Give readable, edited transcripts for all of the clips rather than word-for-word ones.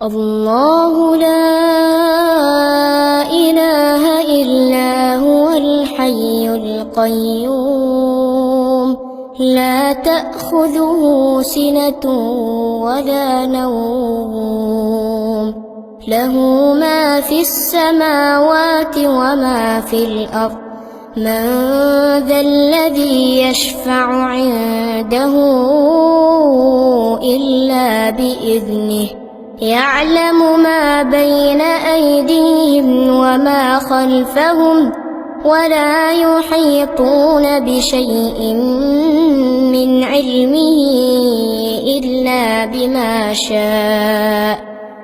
الله لا إله إلا هو الحي القيوم لا تأخذه سنة ولا نوم له ما في السماوات وما في الأرض من ذا الذي يشفع عنده إلا بإذنه يعلم ما بين أيديهم وما خلفهم ولا يحيطون بشيء من علمه إلا بما شاء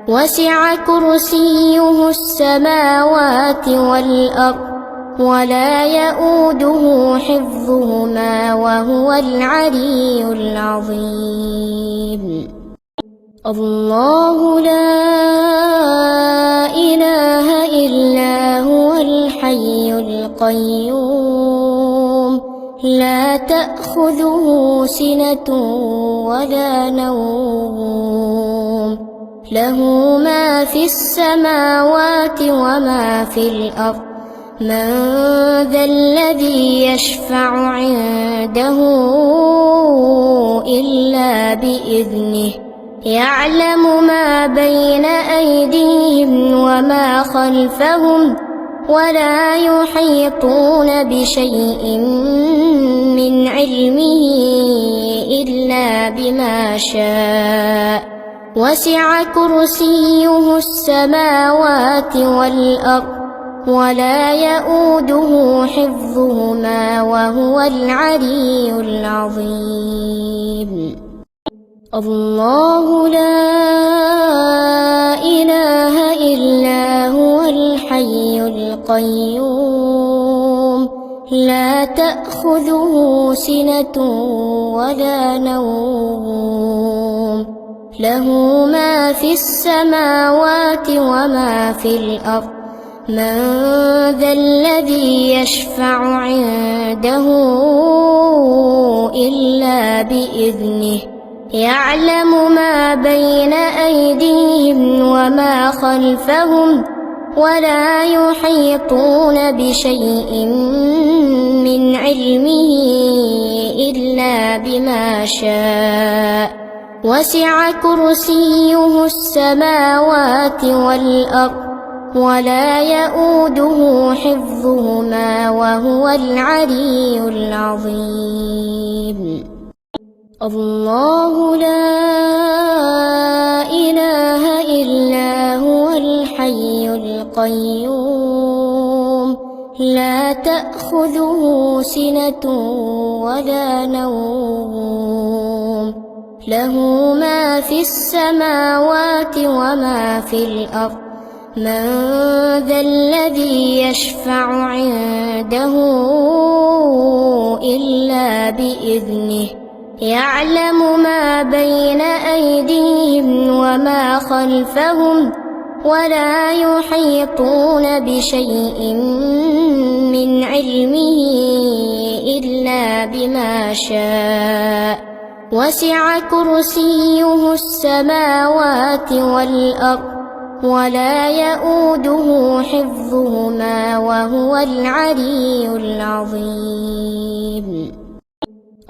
وسع كرسيه السماوات والأرض ولا يؤوده حفظهما وهو العلي العظيم الله لا إله إلا هو الحي القيوم لا تأخذه سنة ولا نوم له ما في السماوات وما في الأرض من ذا الذي يشفع عنده إلا بإذنه يعلم ما بين أيديهم وما خلفهم ولا يحيطون بشيء من علمه إلا بما شاء وسع كرسيه السماوات والأرض ولا يؤوده حفظهما وهو العلي العظيم الله لا إله إلا هو الحي القيوم لا تأخذه سنة ولا نوم له ما في السماوات وما في الأرض من ذا الذي يشفع عنده إلا بإذنه يعلم ما بين أيديهم وما خلفهم ولا يحيطون بشيء من علمه إلا بما شاء وسع كرسيه السماوات والأرض ولا يؤوده حفظهما وهو العلي العظيم الله لا إله إلا هو الحي القيوم لا تأخذه سنة ولا نوم له ما في السماوات وما في الأرض من ذا الذي يشفع عنده إلا بإذنه يعلم ما بين أيديهم وما خلفهم ولا يحيطون بشيء من علمه إلا بما شاء وسع كرسيه السماوات والأرض ولا يؤوده حفظهما وهو العلي العظيم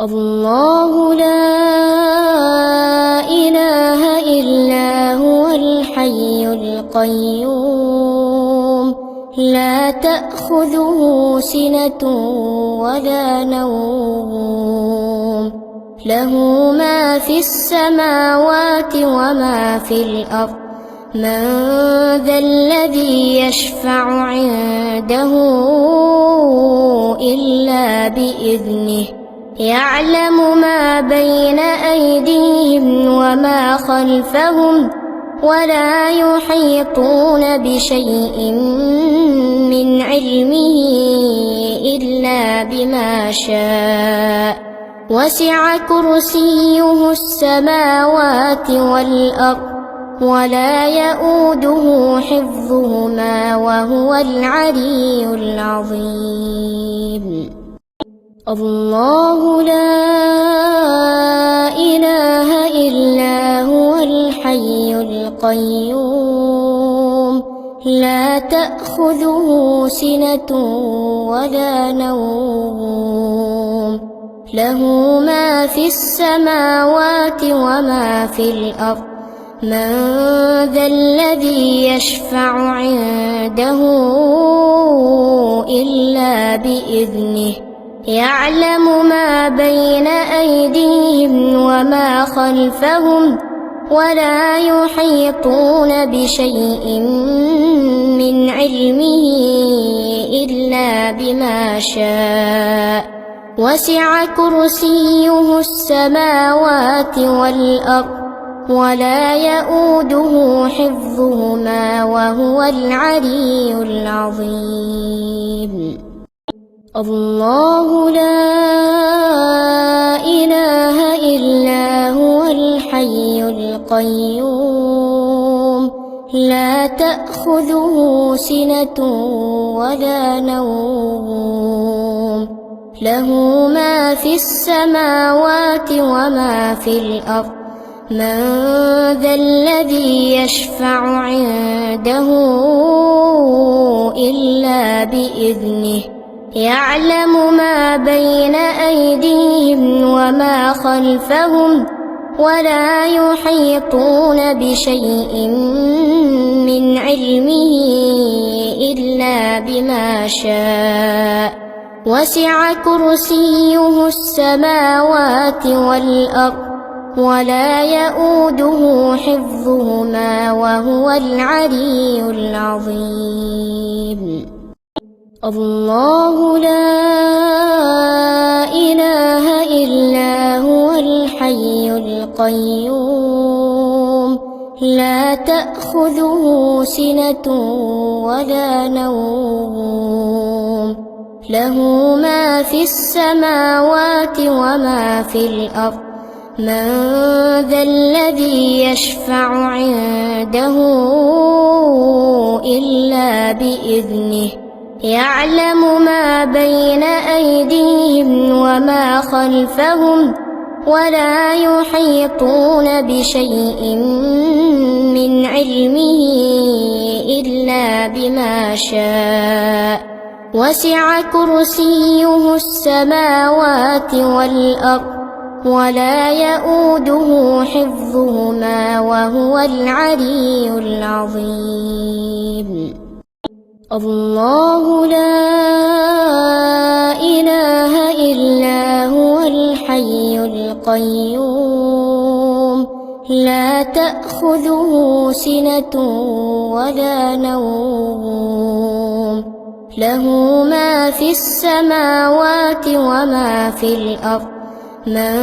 الله لا إله إلا هو الحي القيوم لا تأخذه سنة ولا نوم له ما في السماوات وما في الأرض من ذا الذي يشفع عنده إلا بإذنه يعلم ما بين أيديهم وما خلفهم ولا يحيطون بشيء من علمه إلا بما شاء وسع كرسيه السماوات والأرض ولا يؤوده حفظهما وهو العلي العظيم الله لا إله إلا هو الحي القيوم لا تأخذه سنة ولا نوم له ما في السماوات وما في الأرض من ذا الذي يشفع عنده إلا بإذنه يعلم ما بين أيديهم وما خلفهم ولا يحيطون بشيء من علمه إلا بما شاء وسع كرسيه السماوات والأرض ولا يؤوده حفظهما وهو العلي العظيم الله لا إله إلا هو الحي القيوم لا تأخذه سنة ولا نوم له ما في السماوات وما في الأرض من ذا الذي يشفع عنده إلا بإذنه يعلم ما بين أيديهم وما خلفهم ولا يحيطون بشيء من علمه إلا بما شاء وسع كرسيه السماوات والأرض ولا يؤوده حفظهما وهو العلي العظيم الله لا إله إلا هو الحي القيوم لا تأخذه سنة ولا نوم له ما في السماوات وما في الأرض من ذا الذي يشفع عنده إلا بإذنه يعلم ما بين أيديهم وما خلفهم ولا يحيطون بشيء من علمه إلا بما شاء وسع كرسيه السماوات والأرض ولا يؤوده حفظهما وهو العلي العظيم الله لا إله إلا هو الحي القيوم لا تأخذه سنة ولا نوم له ما في السماوات وما في الأرض من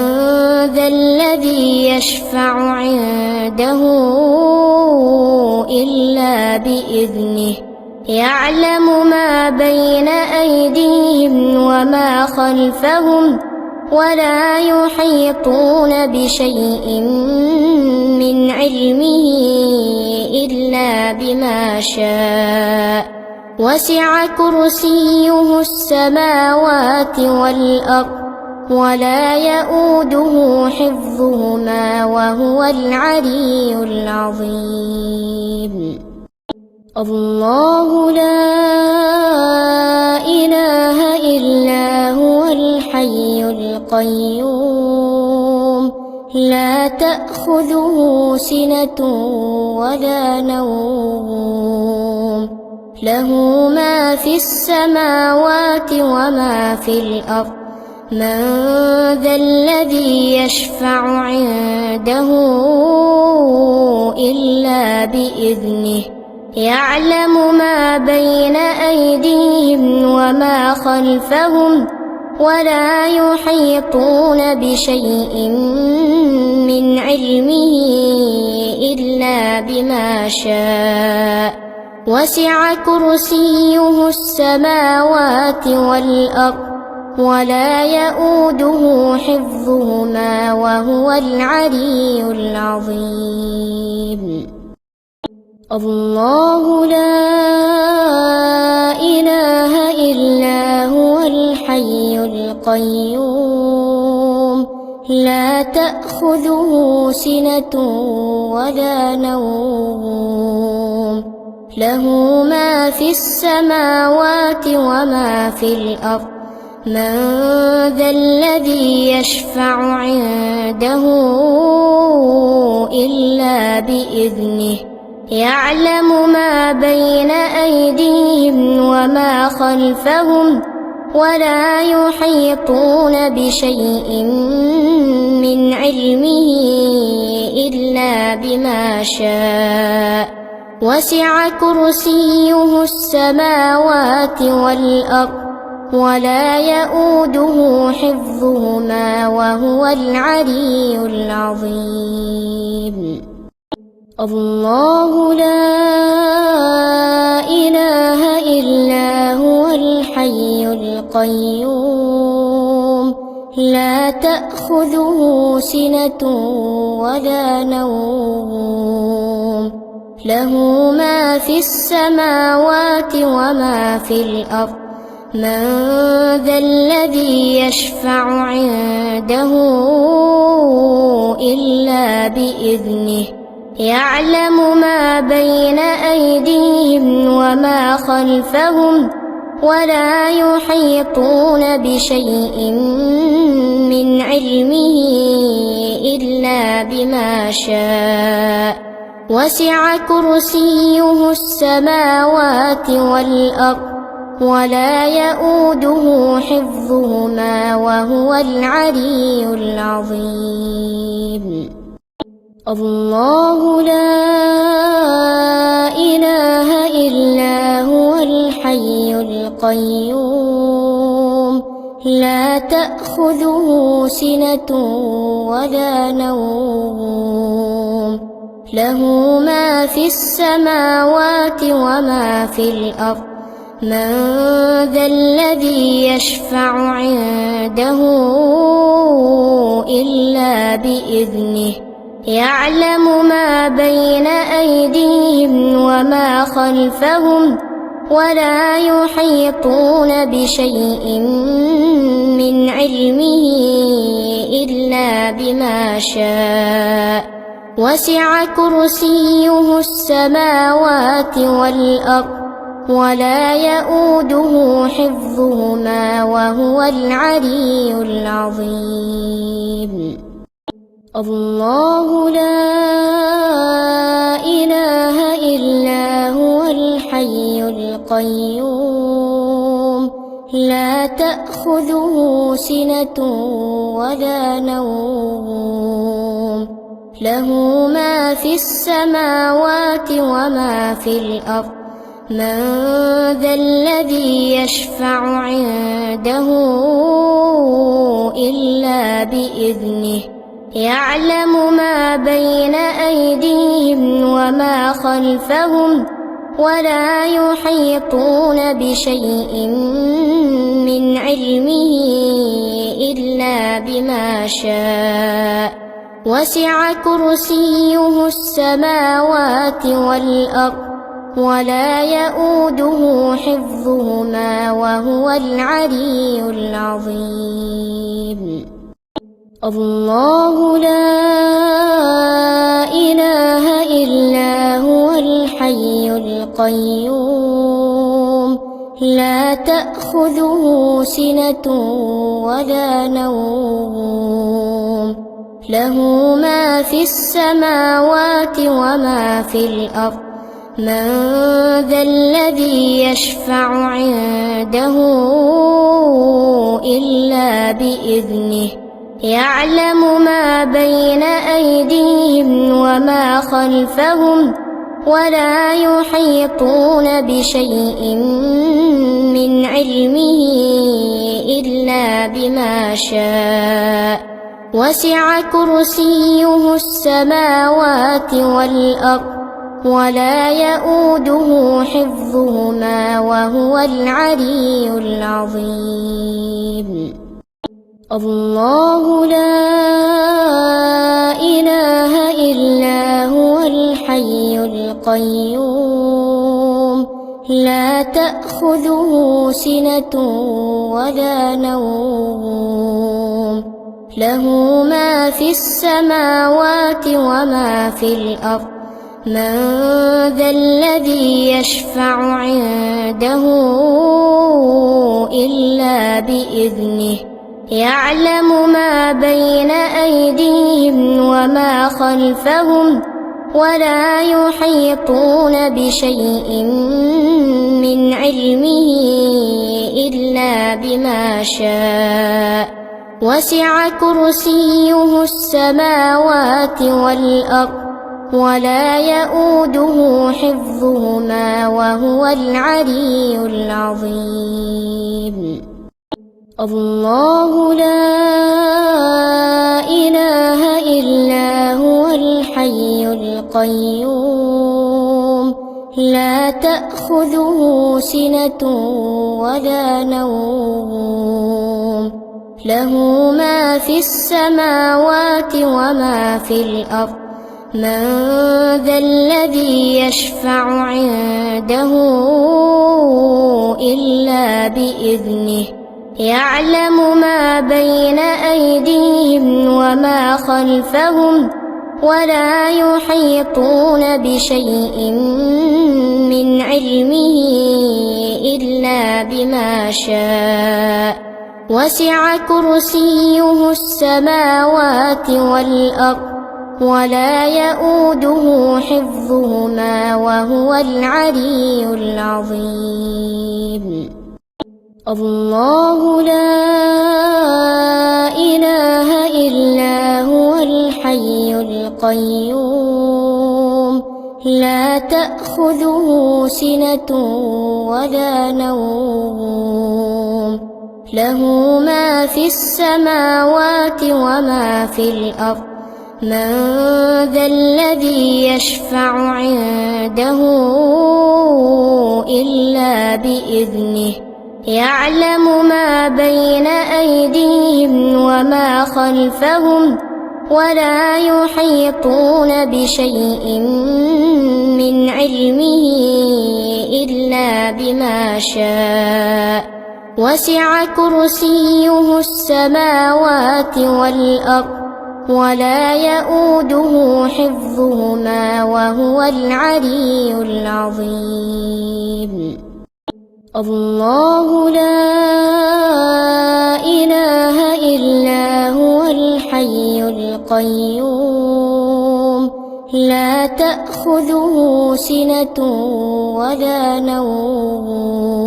ذا الذي يشفع عنده إلا بإذنه يعلم ما بين أيديهم وما خلفهم ولا يحيطون بشيء من علمه إلا بما شاء وسع كرسيه السماوات والأرض ولا يؤوده حفظهما وهو العلي العظيم الله لا إله إلا هو الحي القيوم لا تأخذه سنة ولا نوم له ما في السماوات وما في الأرض من ذا الذي يشفع عنده إلا بإذنه يعلم ما بين أيديهم وما خلفهم ولا يحيطون بشيء من علمه إلا بما شاء وسع كرسيه السماوات والأرض ولا يؤوده حفظهما وهو العلي العظيم الله لا إله إلا هو الحي القيوم لا لا تأخذه سنة ولا نوم له ما في السماوات وما في الأرض من ذا الذي يشفع عنده إلا بإذنه يعلم ما بين أيديهم وما خلفهم ولا يحيطون بشيء من علمه إلا بما شاء وسع كرسيه السماوات والأرض ولا يؤوده حفظهما وهو العلي العظيم الله لا إله إلا هو الحي القيوم لا تأخذه سنة ولا نوم له ما في السماوات وما في الأرض من ذا الذي يشفع عنده إلا بإذنه يعلم ما بين أيديهم وما خلفهم ولا يحيطون بشيء من علمه إلا بما شاء وسع كرسيه السماوات والأرض ولا يؤوده حفظهما وهو العلي العظيم الله لا إله إلا هو الحي القيوم لا تأخذه سنة ولا نوم له ما في السماوات وما في الأرض من ذا الذي يشفع عنده إلا بإذنه يعلم ما بين أيديهم وما خلفهم ولا يحيطون بشيء من علمه إلا بما شاء وسع كرسيه السماوات والأرض ولا يؤوده حفظهما وهو العلي العظيم الله لا إله إلا هو الحي القيوم لا تأخذه سنة ولا نوم له ما في السماوات وما في الأرض من ذا الذي يشفع عنده إلا بإذنه يعلم ما بين أيديهم وما خلفهم ولا يحيطون بشيء من علمه إلا بما شاء وسع كرسيه السماوات والأرض ولا يؤوده حفظهما وهو العلي العظيم الله لا إله إلا هو الحي القيوم لا تأخذه سنة ولا نوم له ما في السماوات وما في الأرض من ذا الذي يشفع عنده إلا بإذنه يعلم ما بين أيديهم وما خلفهم ولا يحيطون بشيء من علمه إلا بما شاء وسع كرسيه السماوات والأرض ولا يؤوده حفظهما وهو العلي العظيم الله لا إله إلا هو الحي القيوم لا تأخذه سنة ولا نوم له ما في السماوات وما في الأرض من ذا الذي يشفع عنده إلا بإذنه يعلم ما بين أيديهم وما خلفهم ولا يحيطون بشيء من علمه إلا بما شاء وسع كرسيه السماوات والأرض ولا يؤوده حفظهما وهو العلي العظيم الله لا إله إلا هو الحي القيوم لا تأخذه سنة ولا نوم له ما في السماوات وما في الأرض من ذا الذي يشفع عنده إلا بإذنه يعلم ما بين أيديهم وما خلفهم ولا يحيطون بشيء من علمه إلا بما شاء وسع كرسيه السماوات والأرض ولا يؤوده حفظهما وهو العلي العظيم الله لا إله إلا هو الحي القيوم لا تأخذه سنة ولا نوم له ما في السماوات وما في الأرض من ذا الذي يشفع عنده إلا بإذنه يعلم ما بين أيديهم وما خلفهم ولا يحيطون بشيء من علمه إلا بما شاء وسع كرسيه السماوات والأرض ولا يؤوده حفظهما وهو العلي العظيم الله لا إله إلا هو الحي القيوم لا تأخذه سنة ولا نوم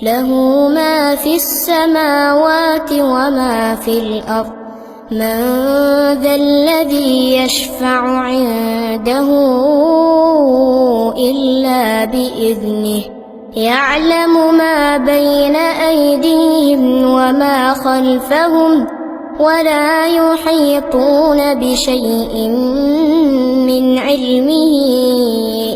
له ما في السماوات وما في الأرض من ذا الذي يشفع عنده إلا بإذنه يعلم ما بين أيديهم وما خلفهم ولا يحيطون بشيء من علمه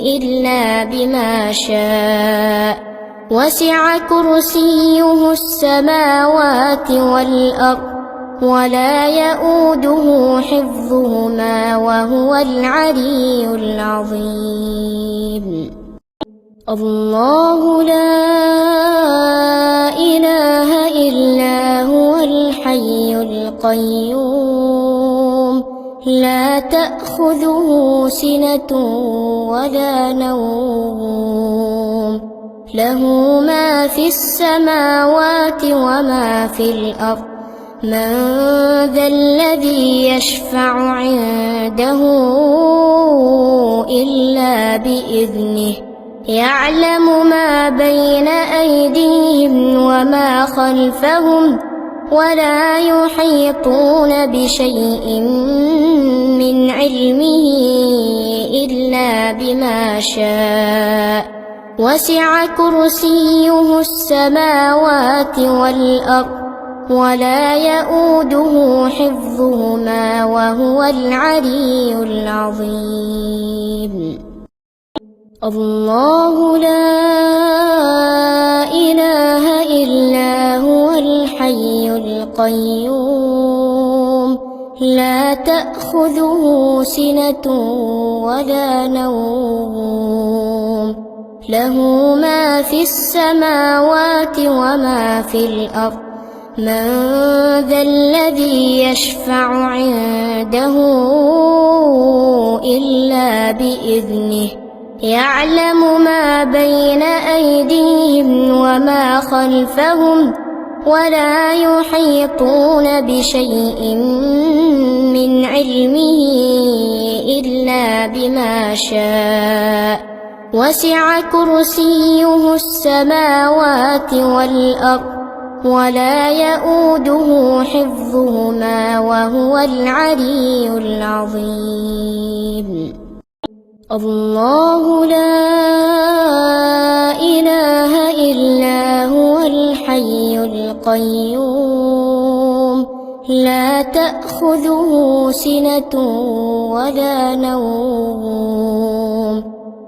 إلا بما شاء وسع كرسيه السماوات والأرض ولا يؤوده حفظهما وهو العلي العظيم الله لا إله إلا هو الحي القيوم لا تأخذه سنة ولا نوم له ما في السماوات وما في الأرض من ذا الذي يشفع عنده إلا بإذنه يعلم ما بين أيديهم وما خلفهم ولا يحيطون بشيء من علمه إلا بما شاء وسع كرسيه السماوات والأرض ولا يؤوده حفظهما وهو العلي العظيم الله لا إله إلا هو الحي القيوم لا تأخذه سنة ولا نوم له ما في السماوات وما في الأرض من ذا الذي يشفع عنده إلا بإذنه يعلم ما بين أيديهم وما خلفهم ولا يحيطون بشيء من علمه إلا بما شاء وسع كرسيه السماوات والأرض ولا يؤوده حفظهما وهو العلي العظيم الله لا إله إلا هو الحي القيوم لا تأخذه سنة ولا نوم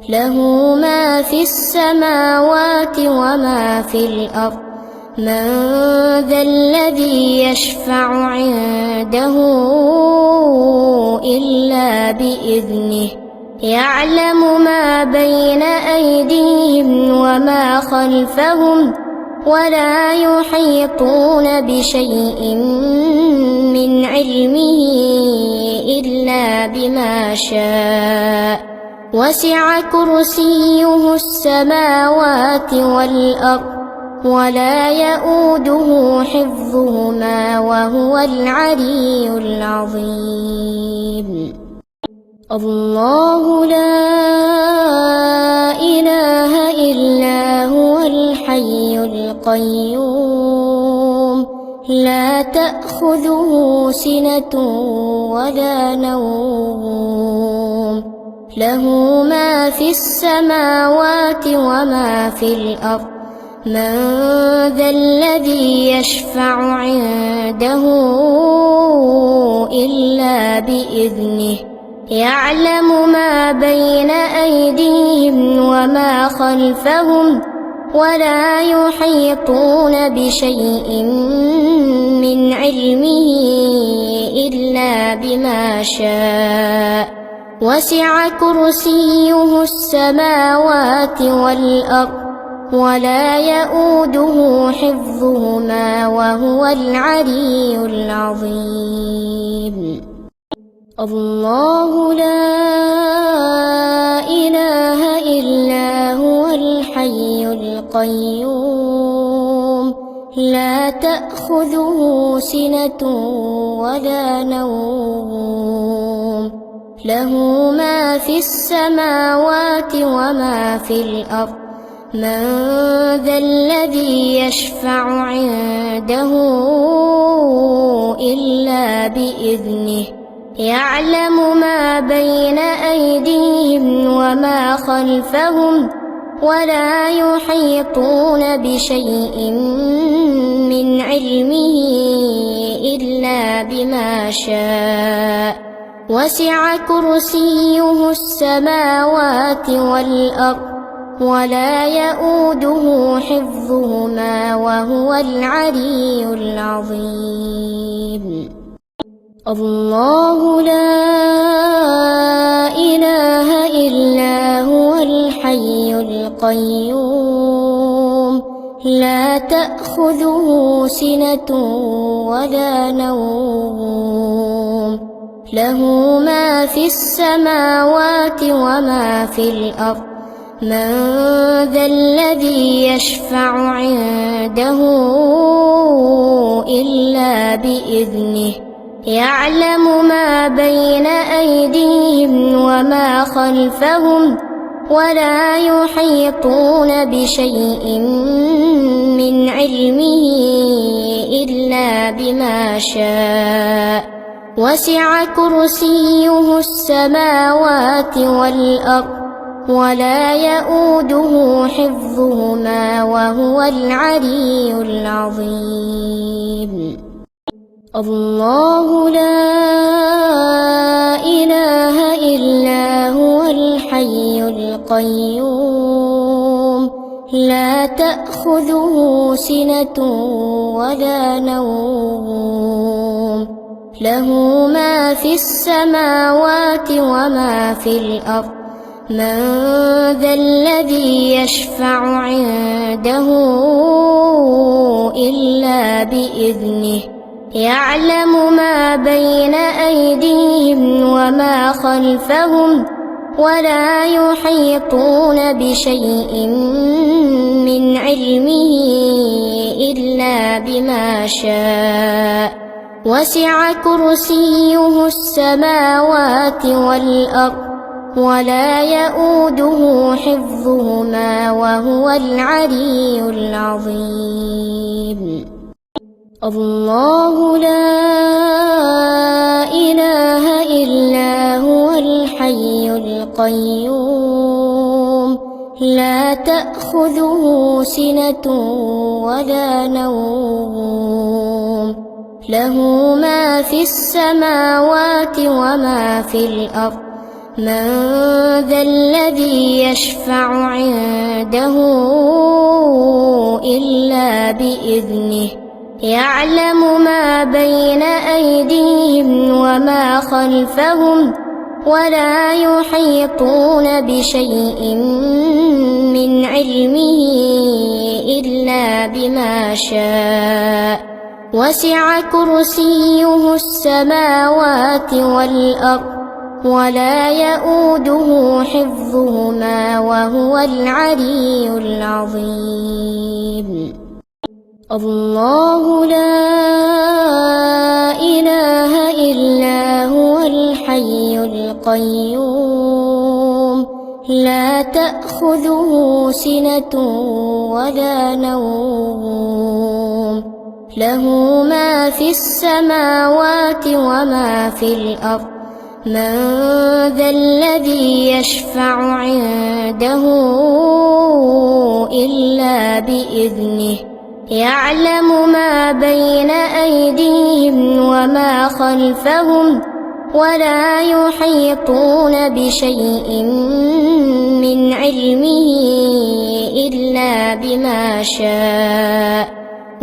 له ما في السماوات وما في الأرض من ذا الذي يشفع عنده إلا بإذنه يعلم ما بين أيديهم وما خلفهم ولا يحيطون بشيء من علمه إلا بما شاء وسع كرسيه السماوات والأرض ولا يؤوده حفظهما وهو العلي العظيم الله لا إله إلا هو الحي القيوم لا تأخذه سنة ولا نوم له ما في السماوات وما في الأرض من ذا الذي يشفع عنده إلا بإذنه يعلم ما بين أيديهم وما خلفهم ولا يحيطون بشيء من علمه إلا بما شاء وسع كرسيه السماوات والأرض ولا يؤوده حفظهما وهو العلي العظيم الله لا إله إلا هو الحي القيوم لا تأخذه سنة ولا نوم له ما في السماوات وما في الأرض من ذا الذي يشفع عنده إلا بإذنه يعلم ما بين أيديهم وما خلفهم ولا يحيطون بشيء من علمه إلا بما شاء وسع كرسيه السماوات والأرض ولا يؤوده حفظهما وهو العلي العظيم الله لا إله إلا هو الحي القيوم لا تأخذه سنة ولا نوم له ما في السماوات وما في الأرض من ذا الذي يشفع عنده إلا بإذنه يعلم ما بين أيديهم وما خلفهم ولا يحيطون بشيء من علمه إلا بما شاء وسع كرسيه السماوات والأرض ولا يؤوده حفظهما وهو العلي العظيم الله لا إله إلا هو الحي القيوم لا تأخذه سنة ولا نوم له ما في السماوات وما في الأرض من ذا الذي يشفع عنده إلا بإذنه يعلم ما بين أيديهم وما خلفهم ولا يحيطون بشيء من علمه إلا بما شاء وسع كرسيه السماوات والأرض ولا يؤوده حفظهما وهو العلي العظيم الله لا إله إلا هو الحي القيوم لا تأخذه سنة ولا نوم له ما في السماوات وما في الأرض من ذا الذي يشفع عنده إلا بإذنه يعلم ما بين أيديهم وما خلفهم ولا يحيطون بشيء من علمه إلا بما شاء وسع كرسيه السماوات والأرض ولا يؤوده حفظهما وهو العلي العظيم الله لا إله إلا هو الحي القيوم لا تأخذه سنة ولا نوم له ما في السماوات وما في الأرض من ذا الذي يشفع عنده إلا بإذنه يعلم ما بين أيديهم وما خلفهم ولا يحيطون بشيء من علمه إلا بما شاء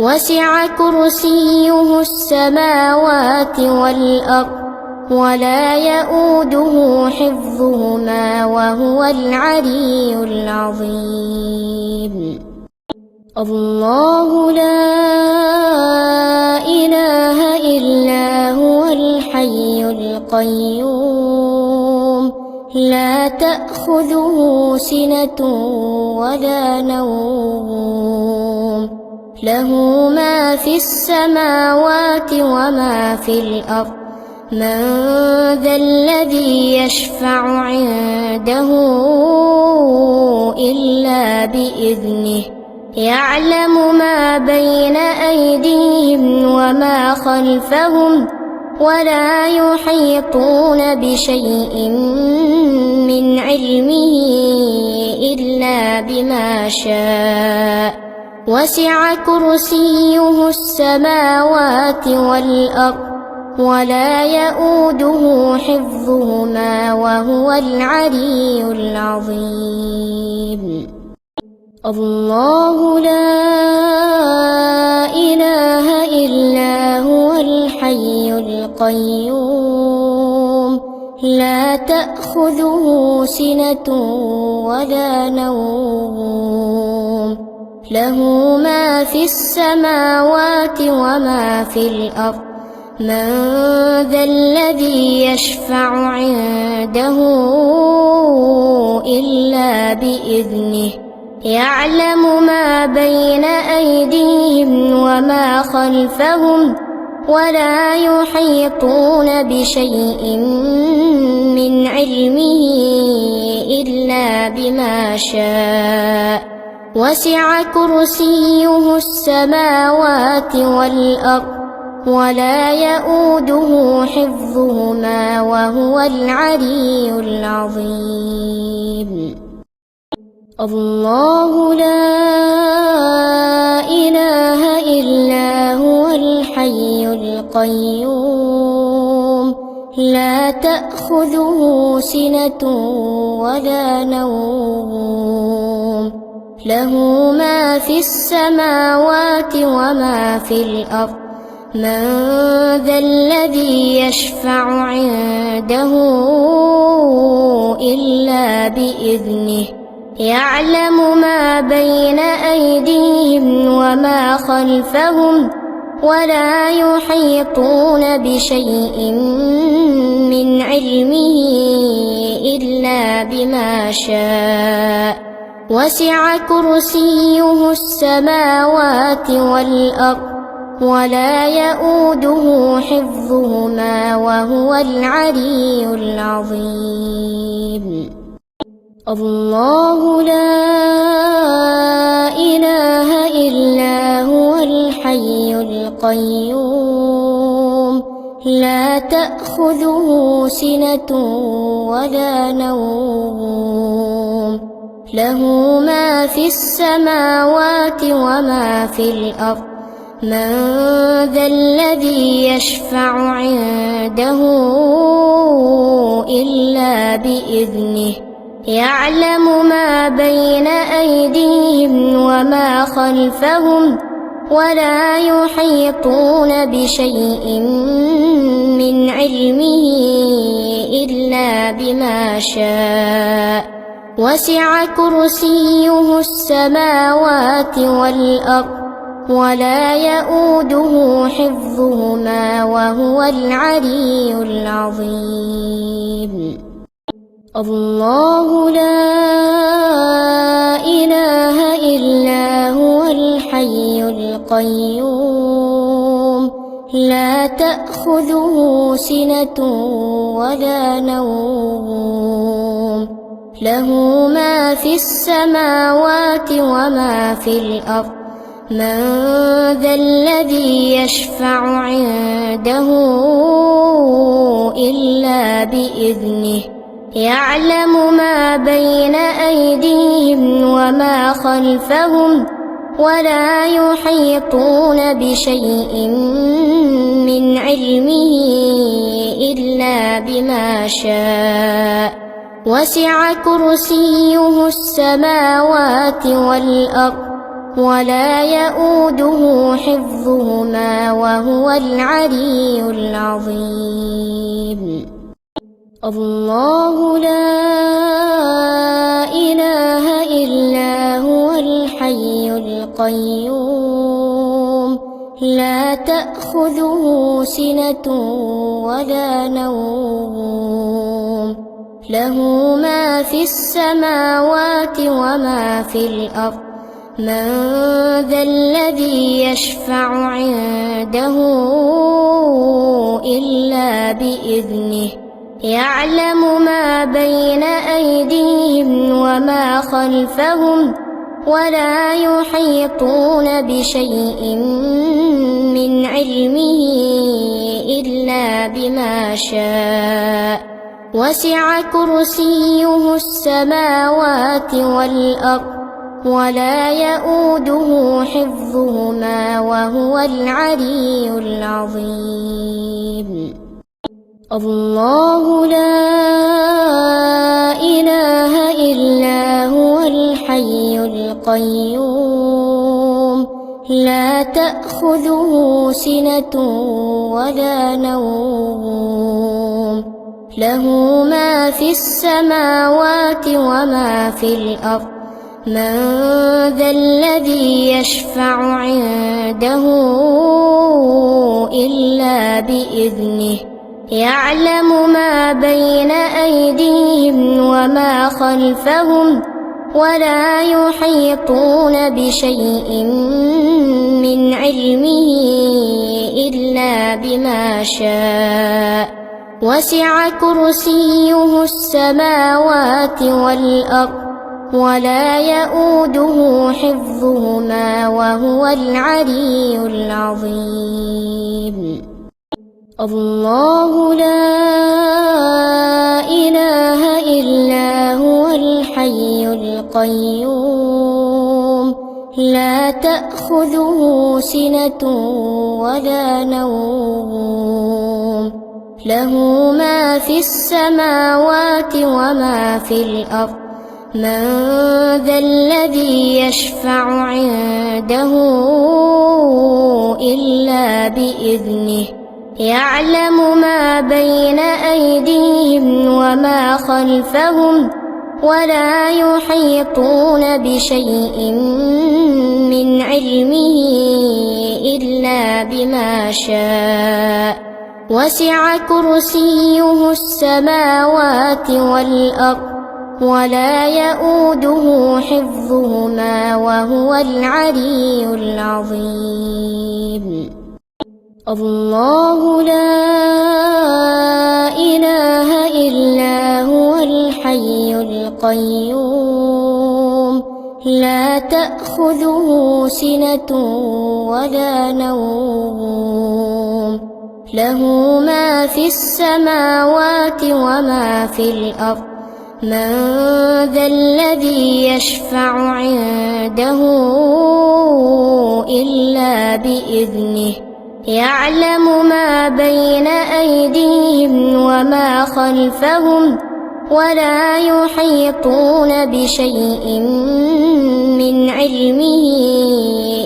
وسع كرسيه السماوات والأرض ولا يؤوده حفظهما وهو العلي العظيم الله لا إله إلا هو الحي القيوم لا تأخذه سنة ولا نوم له ما في السماوات وما في الأرض من ذا الذي يشفع عنده إلا بإذنه يعلم ما بين أيديهم وما خلفهم ولا يحيطون بشيء من علمه إلا بما شاء وسع كرسيه السماوات والأرض ولا يؤوده حفظهما وهو العلي العظيم الله لا إله إلا هو الحي القيوم لا تأخذه سنة ولا نوم له ما في السماوات وما في الأرض من ذا الذي يشفع عنده إلا بإذنه يعلم ما بين أيديهم وما خلفهم ولا يحيطون بشيء من علمه إلا بما شاء وسع كرسيه السماوات والأرض ولا يؤوده حفظهما وهو العلي العظيم الله لا إله إلا هو الحي القيوم لا تأخذه سنة ولا نوم له ما في السماوات وما في الأرض من ذا الذي يشفع عنده إلا بإذنه يعلم ما بين أيديهم وما خلفهم ولا يحيطون بشيء من علمه إلا بما شاء وسع كرسيه السماوات والأرض ولا يؤوده حفظهما وهو العلي العظيم الله لا إله إلا هو الحي القيوم لا تأخذه سنة ولا نوم له ما في السماوات وما في الأرض من ذا الذي يشفع عنده إلا بإذنه يعلم ما بين أيديهم وما خلفهم ولا يحيطون بشيء من علمه إلا بما شاء وسع كرسيه السماوات والأرض ولا يؤوده حفظهما وهو العلي العظيم الله لا إله إلا هو الحي القيوم لا تأخذه سنة ولا نوم له ما في السماوات وما في الأرض من ذا الذي يشفع عنده إلا بإذنه يعلم ما بين أيديهم وما خلفهم ولا يحيطون بشيء من علمه إلا بما شاء وسع كرسيه السماوات والأرض ولا يؤوده حفظهما وهو العلي العظيم الله لا إله إلا هو الحي القيوم لا تأخذه سنة ولا نوم له ما في السماوات وما في الأرض من ذا الذي يشفع عنده إلا بإذنه يعلم ما بين أيديهم وما خلفهم ولا يحيطون بشيء من علمه إلا بما شاء وسع كرسيه السماوات والأرض ولا يؤوده حفظهما وهو العلي العظيم الله لا إله إلا هو الحي القيوم لا تأخذه سنة ولا نوم له ما في السماوات وما في الأرض من ذا الذي يشفع عنده إلا بإذنه يعلم ما بين أيديهم وما خلفهم ولا يحيطون بشيء من علمه إلا بما شاء وسع كرسيه السماوات والأرض ولا يؤوده حفظهما وهو العلي العظيم الله لا إله إلا هو الحي القيوم لا تأخذه سنة ولا نوم له ما في السماوات وما في الأرض من ذا الذي يشفع عنده إلا بإذنه يعلم ما بين أيديهم وما خلفهم ولا يحيطون بشيء من علمه إلا بما شاء وسع كرسيه السماوات والأرض ولا يؤوده حفظهما وهو العلي العظيم الله لا إله إلا هو الحي القيوم لا تأخذه سنة ولا نوم له ما في السماوات وما في الأرض من ذا الذي يشفع عنده إلا بإذنه يعلم ما بين أيديهم وما خلفهم ولا يحيطون بشيء من علمه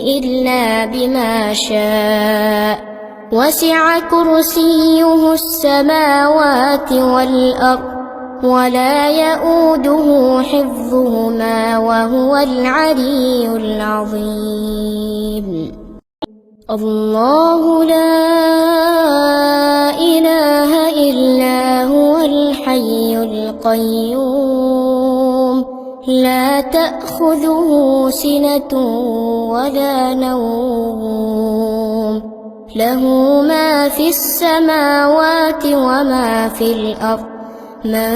إلا بما شاء وسع كرسيه السماوات والأرض ولا يؤوده حفظهما وهو العلي العظيم الله لا إله إلا هو الحي القيوم لا تأخذه سنة ولا نوم له ما في السماوات وما في الأرض من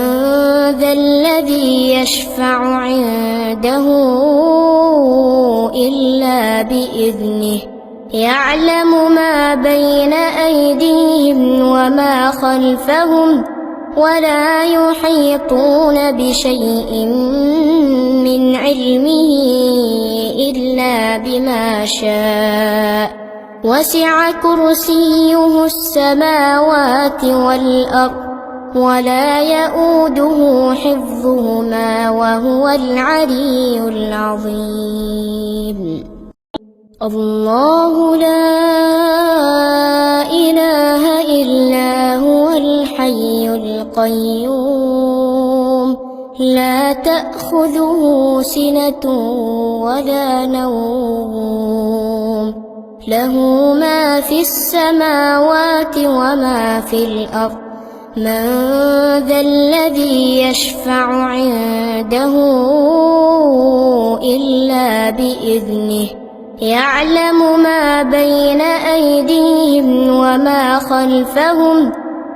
ذا الذي يشفع عنده إلا بإذنه يعلم ما بين أيديهم وما خلفهم ولا يحيطون بشيء من علمه إلا بما شاء وسع كرسيه السماوات والأرض ولا يؤوده حفظهما وهو العلي العظيم الله لا إله إلا هو الحي القيوم لا تأخذه سنة ولا نوم له ما في السماوات وما في الأرض من ذا الذي يشفع عنده إلا بإذنه يعلم ما بين أيديهم وما خلفهم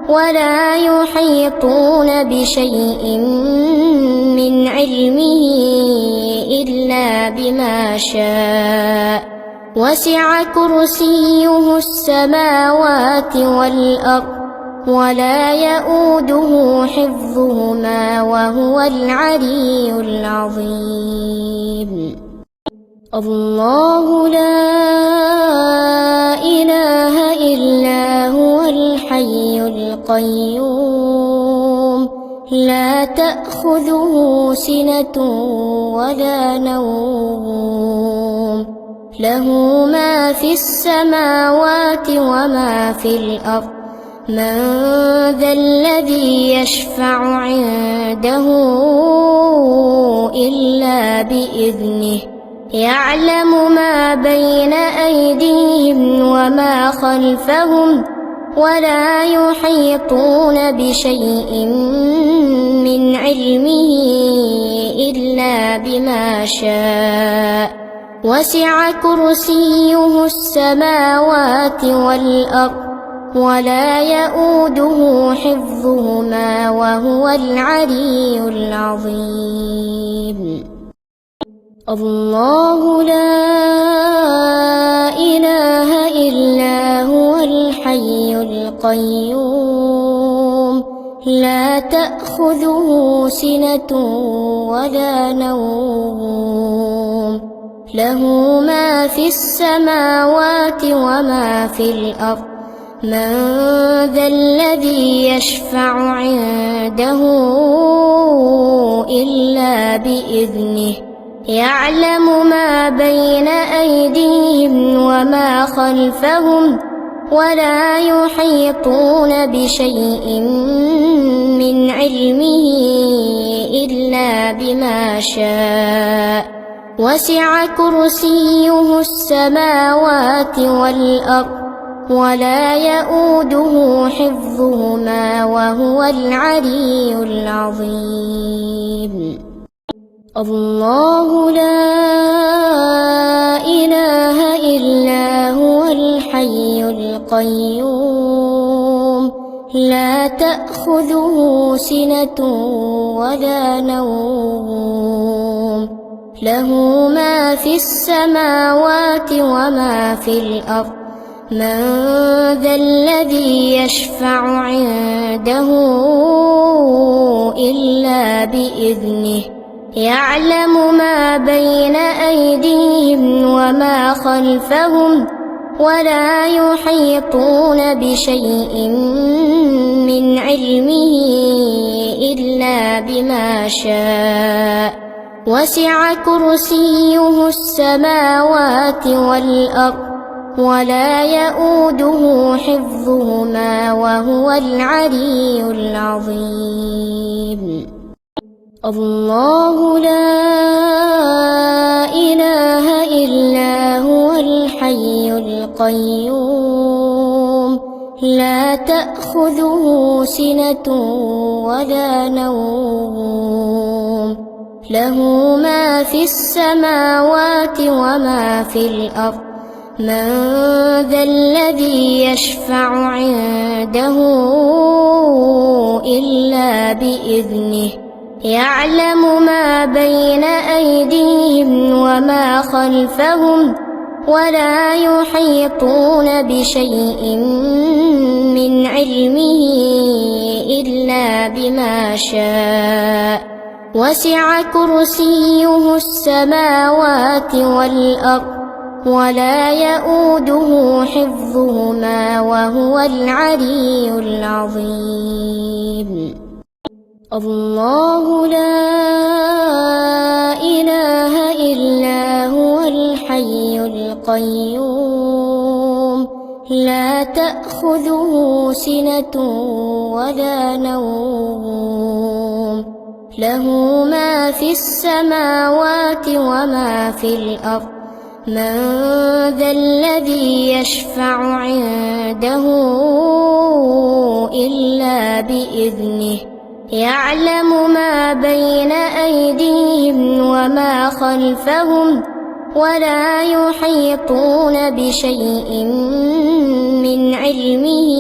ولا يحيطون بشيء من علمه إلا بما شاء وسع كرسيه السماوات والأرض ولا يؤوده حفظهما وهو العلي العظيم الله لا إله إلا هو الحي القيوم لا تأخذه سنة ولا نوم له ما في السماوات وما في الأرض من ذا الذي يشفع عنده إلا بإذنه يعلم ما بين أيديهم وما خلفهم ولا يحيطون بشيء من علمه إلا بما شاء وسع كرسيه السماوات والأرض ولا يؤوده حفظهما وهو العلي العظيم الله لا إله إلا هو الحي القيوم لا تأخذه سنة ولا نوم له ما في السماوات وما في الأرض من ذا الذي يشفع عنده إلا بإذنه يعلم ما بين أيديهم وما خلفهم ولا يحيطون بشيء من علمه إلا بما شاء وسع كرسيه السماوات والأرض ولا يؤوده حفظهما وهو العلي العظيم الله لا إله إلا هو الحي القيوم لا تأخذه سنة ولا نوم له ما في السماوات وما في الأرض من ذا الذي يشفع عنده إلا بإذنه يعلم ما بين أيديهم وما خلفهم ولا يحيطون بشيء من علمه إلا بما شاء وسع كرسيه السماوات والأرض ولا يؤوده حفظهما وهو العلي العظيم الله لا إله إلا هو الحي القيوم لا تأخذه سنة ولا نوم له ما في السماوات وما في الأرض من ذا الذي يشفع عنده إلا بإذنه يعلم ما بين أيديهم وما خلفهم ولا يحيطون بشيء من علمه إلا بما شاء وسع كرسيه السماوات والأرض ولا يؤوده حفظهما وهو العلي العظيم الله لا إله إلا هو الحي القيوم لا تأخذه سنة ولا نوم له ما في السماوات وما في الأرض من ذا الذي يشفع عنده إلا بإذنه يعلم ما بين أيديهم وما خلفهم ولا يحيطون بشيء من علمه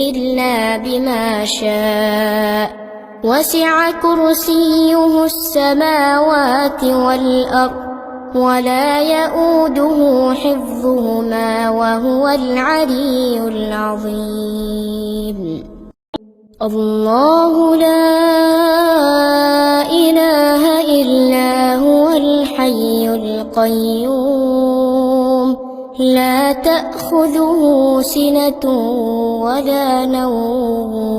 إلا بما شاء وسع كرسيه السماوات والأرض ولا يؤوده حفظهما وهو العلي العظيم الله لا إله إلا هو الحي القيوم لا تأخذه سنة ولا نوم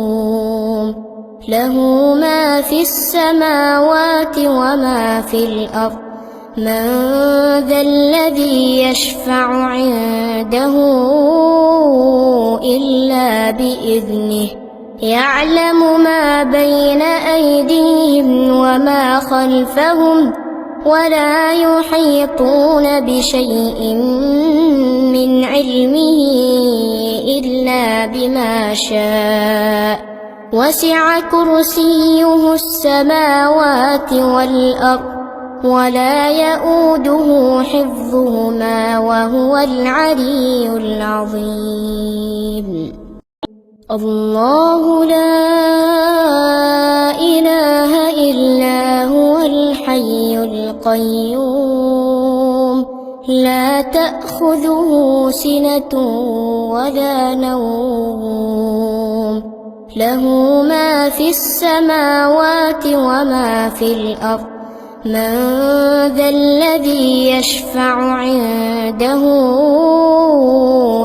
له ما في السماوات وما في الأرض من ذا الذي يشفع عنده إلا بإذنه يعلم ما بين أيديهم وما خلفهم ولا يحيطون بشيء من علمه إلا بما شاء وسع كرسيه السماوات والأرض ولا يؤوده حفظهما وهو العلي العظيم الله لا إله إلا هو الحي القيوم لا تأخذه سنة ولا نوم له ما في السماوات وما في الأرض من ذا الذي يشفع عنده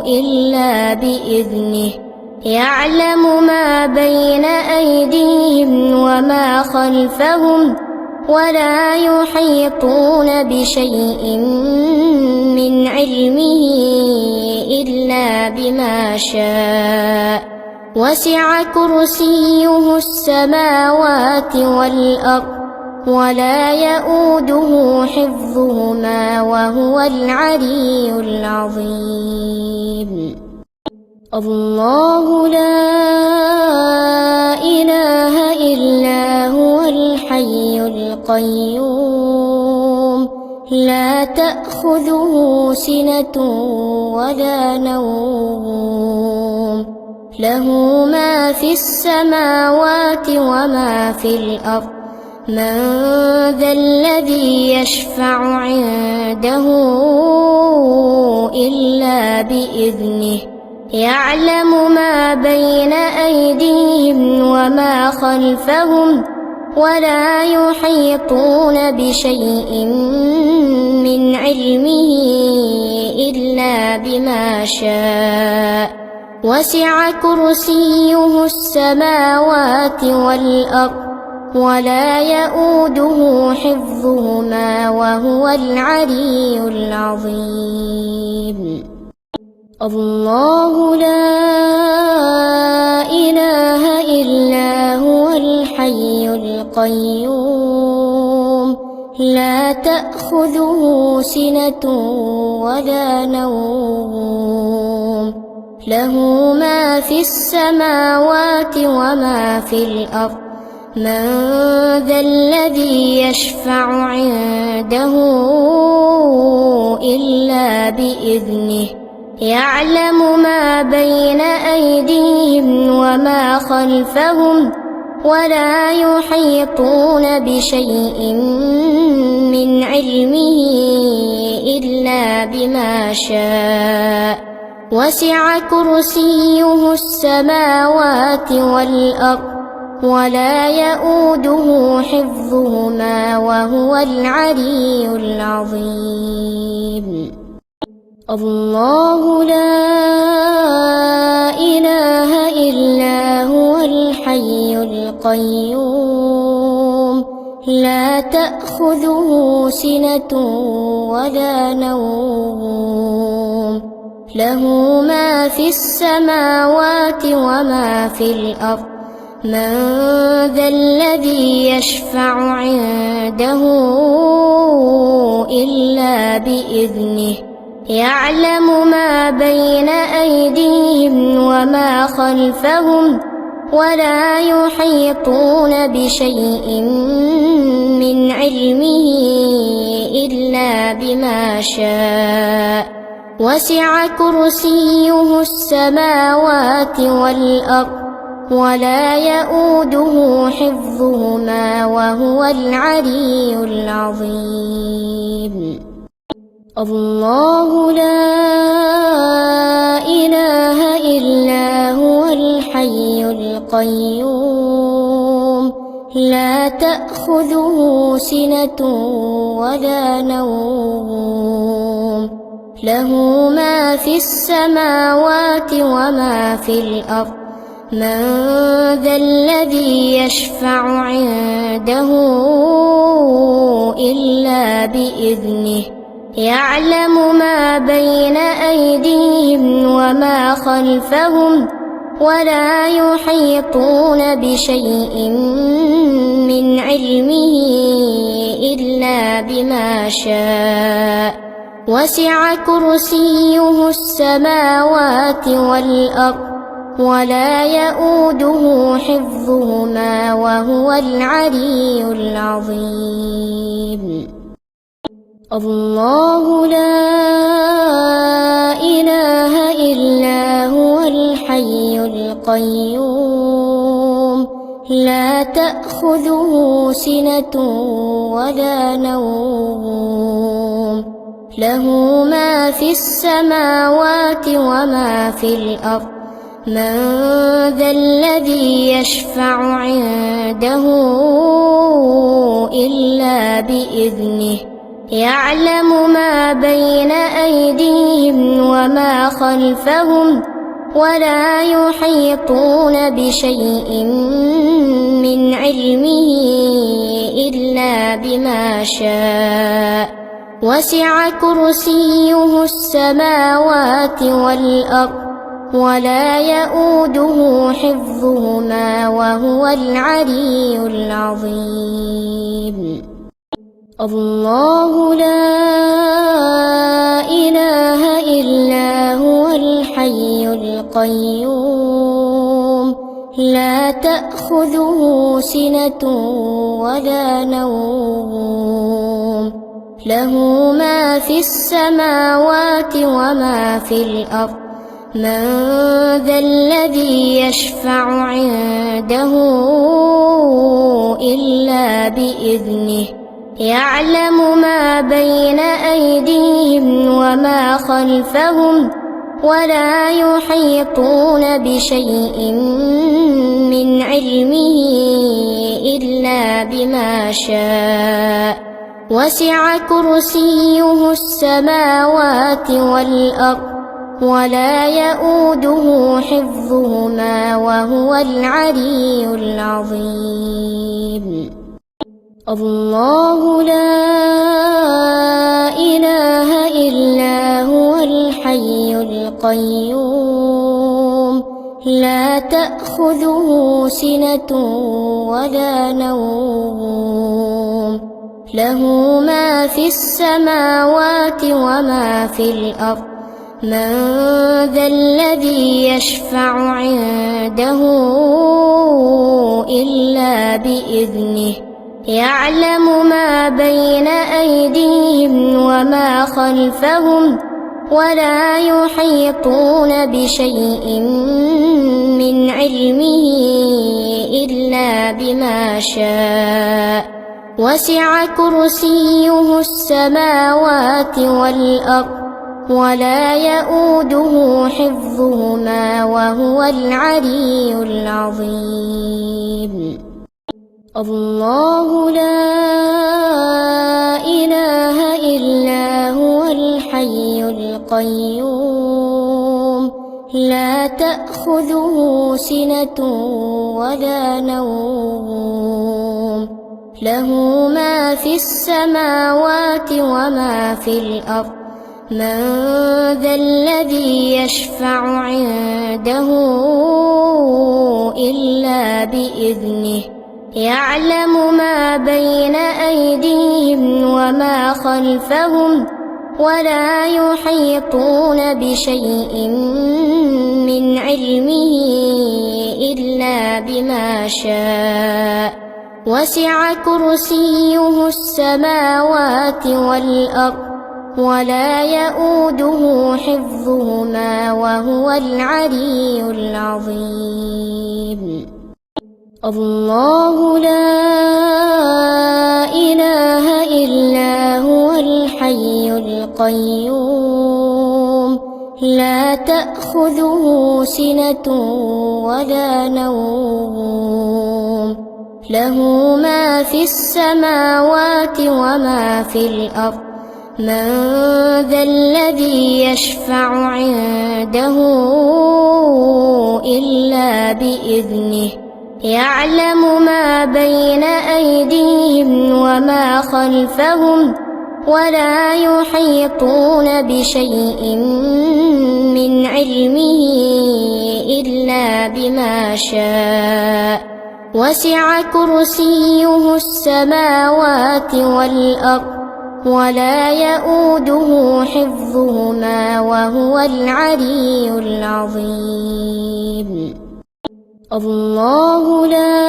إلا بإذنه يعلم ما بين أيديهم وما خلفهم ولا يحيطون بشيء من علمه إلا بما بما شاء وسع كرسيه السماوات والأرض ولا يؤوده حفظهما وهو العلي العظيم الله لا إله إلا هو الحي القيوم لا تأخذه سنة ولا نوم له ما في السماوات وما في الأرض من ذا الذي يشفع عنده إلا بإذنه يعلم ما بين أيديهم وما خلفهم ولا يحيطون بشيء من علمه إلا بما شاء وسع كرسيه السماوات والأرض ولا يؤوده حفظهما وهو العلي العظيم الله لا إله إلا هو الحي القيوم لا تأخذه سنة ولا نوم له ما في السماوات وما في الأرض من ذا الذي يشفع عنده إلا بإذنه يعلم ما بين أيديهم وما خلفهم ولا يحيطون بشيء من علمه إلا بما شاء وسع كرسيه السماوات والأرض ولا يؤوده حفظهما وهو العلي العظيم الله لا إله إلا هو الحي القيوم لا تأخذه سنة ولا نوم له ما في السماوات وما في الأرض من ذا الذي يشفع عنده إلا بإذنه يعلم ما بين أيديهم وما خلفهم ولا يحيطون بشيء من علمه إلا بما شاء وسع كرسيه السماوات والأرض ولا يؤوده حفظهما وهو العلي العظيم الله لا إله إلا هو الحي القيوم لا تأخذه سنة ولا نوم له ما في السماوات وما في الأرض من ذا الذي يشفع عنده إلا بإذنه يعلم ما بين أيديهم وما خلفهم ولا يحيطون بشيء من علمه إلا بما شاء وسع كرسيه السماوات والأرض ولا يؤوده حفظهما وهو العلي العظيم الله لا إله إلا هو الحي القيوم لا تأخذه سنة ولا نوم له ما في السماوات وما في الأرض من ذا الذي يشفع عنده إلا بإذنه يعلم ما بين أيديهم وما خلفهم ولا يحيطون بشيء من علمه إلا بما شاء وسع كرسيه السماوات والأرض ولا يؤوده حفظهما وهو العلي العظيم. الله لا إله إلا هو الحي القيوم لا تأخذه سنة ولا نوم له ما في السماوات وما في الأرض من ذا الذي يشفع عنده إلا بإذنه يعلم ما بين أيديهم وما خلفهم ولا يحيطون بشيء من علمه إلا بما شاء وسع كرسيه السماوات والأرض ولا يؤوده حفظهما وهو العلي العظيم. الله لا إله إلا هو الحي القيوم لا تأخذه سنة ولا نوم له ما في السماوات وما في الأرض من ذا الذي يشفع عنده إلا بإذنه يعلم ما بين أيديهم وما خلفهم ولا يحيطون بشيء من علمه إلا بما شاء وسع كرسيه السماوات والأرض ولا يؤوده حفظهما وهو العلي العظيم. الله لا إله إلا هو الحي القيوم لا تأخذه سنة ولا نوم له ما في السماوات وما في الأرض من ذا الذي يشفع عنده إلا بإذنه يعلم ما بين أيديهم وما خلفهم ولا يحيطون بشيء من علمه إلا بما شاء وسع كرسيه السماوات والأرض ولا يؤوده حفظهما وهو العلي العظيم. الله لا إله إلا هو الحي القيوم لا تأخذه سنة ولا نوم له ما في السماوات وما في الأرض من ذا الذي يشفع عنده إلا بإذنه يعلم ما بين أيديهم وما خلفهم ولا يحيطون بشيء من علمه إلا بما شاء وسع كرسيه السماوات والأرض ولا يؤوده حفظهما وهو العلي العظيم. الله لا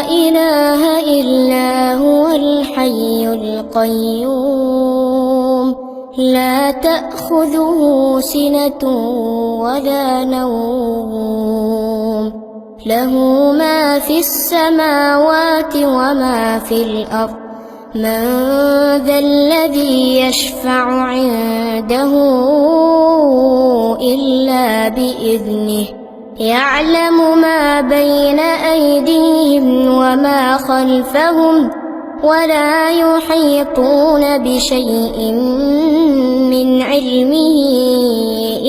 إله إلا هو الحي القيوم لا تأخذه سنة ولا نوم له ما في السماوات وما في الأرض من ذا الذي يشفع عنده إلا بإذنه يعلم ما بين أيديهم وما خلفهم ولا يحيطون بشيء من علمه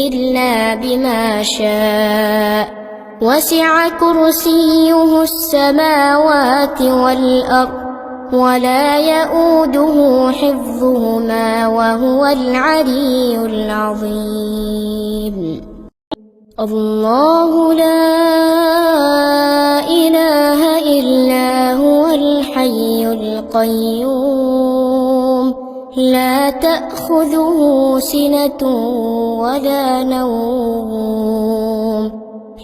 إلا بما شاء وسع كرسيه السماوات والأرض ولا يؤوده حفظهما وهو العلي العظيم. الله لا إله إلا هو الحي القيوم لا تأخذه سنة ولا نوم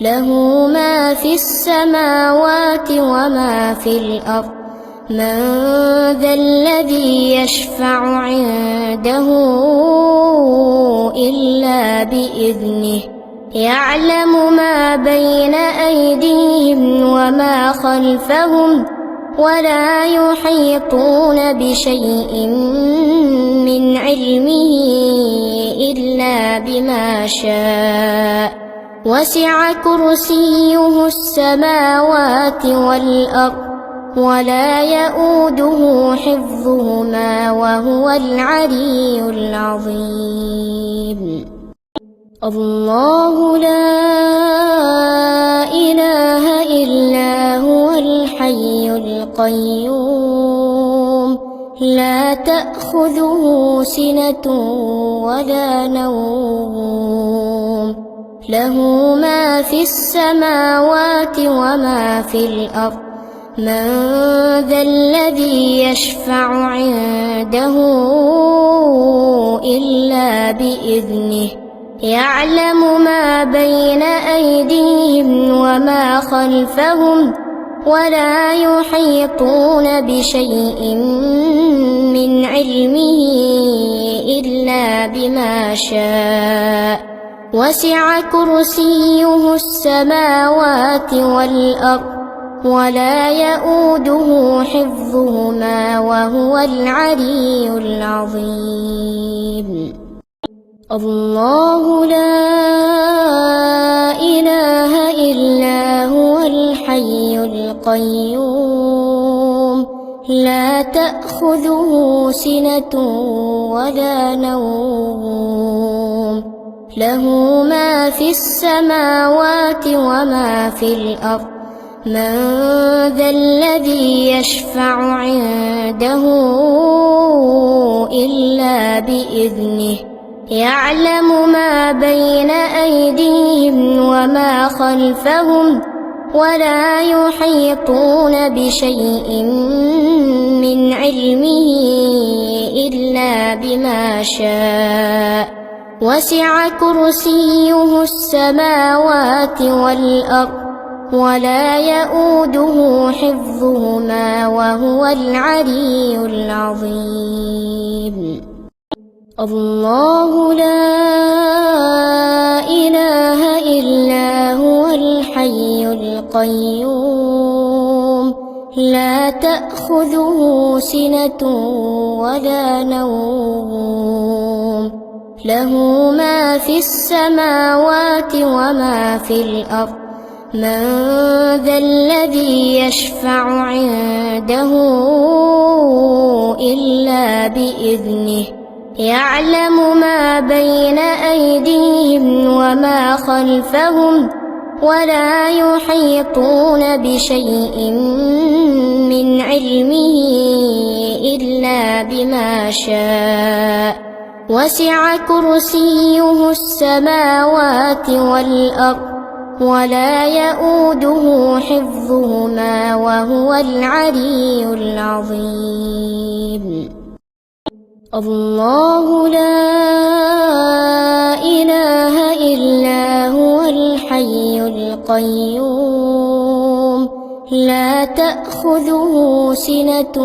له ما في السماوات وما في الأرض من ذا الذي يشفع عنده إلا بإذنه يعلم ما بين أيديهم وما خلفهم ولا يحيطون بشيء من علمه إلا بما شاء وسع كرسيه السماوات والأرض ولا يؤوده حفظهما وهو العلي العظيم الله لا إله إلا هو الحي القيوم لا تأخذه سنة ولا نوم له ما في السماوات وما في الأرض من ذا الذي يشفع عنده إلا بإذنه يعلم ما بين أيديهم وما خلفهم ولا يحيطون بشيء من علمه إلا بما شاء وسع كرسيه السماوات والأرض ولا يؤوده حفظهما وهو العلي العظيم الله لا إله إلا هو الحي القيوم لا تأخذه سنة ولا نوم له ما في السماوات وما في الأرض من ذا الذي يشفع عنده إلا بإذنه يعلم ما بين أيديهم وما خلفهم ولا يحيطون بشيء من علمه إلا بما شاء وسع كرسيه السماوات والأرض ولا يؤوده حفظهما وهو العلي العظيم الله لا إله إلا هو الحي القيوم لا تأخذه سنة ولا نوم له ما في السماوات وما في الأرض من ذا الذي يشفع عنده إلا بإذنه يعلم ما بين أيديهم وما خلفهم ولا يحيطون بشيء من علمه إلا بما شاء وسع كرسيه السماوات والأرض ولا يؤوده حفظهما وهو العلي العظيم الله لا إله إلا هو الحي القيوم لا تأخذه سنة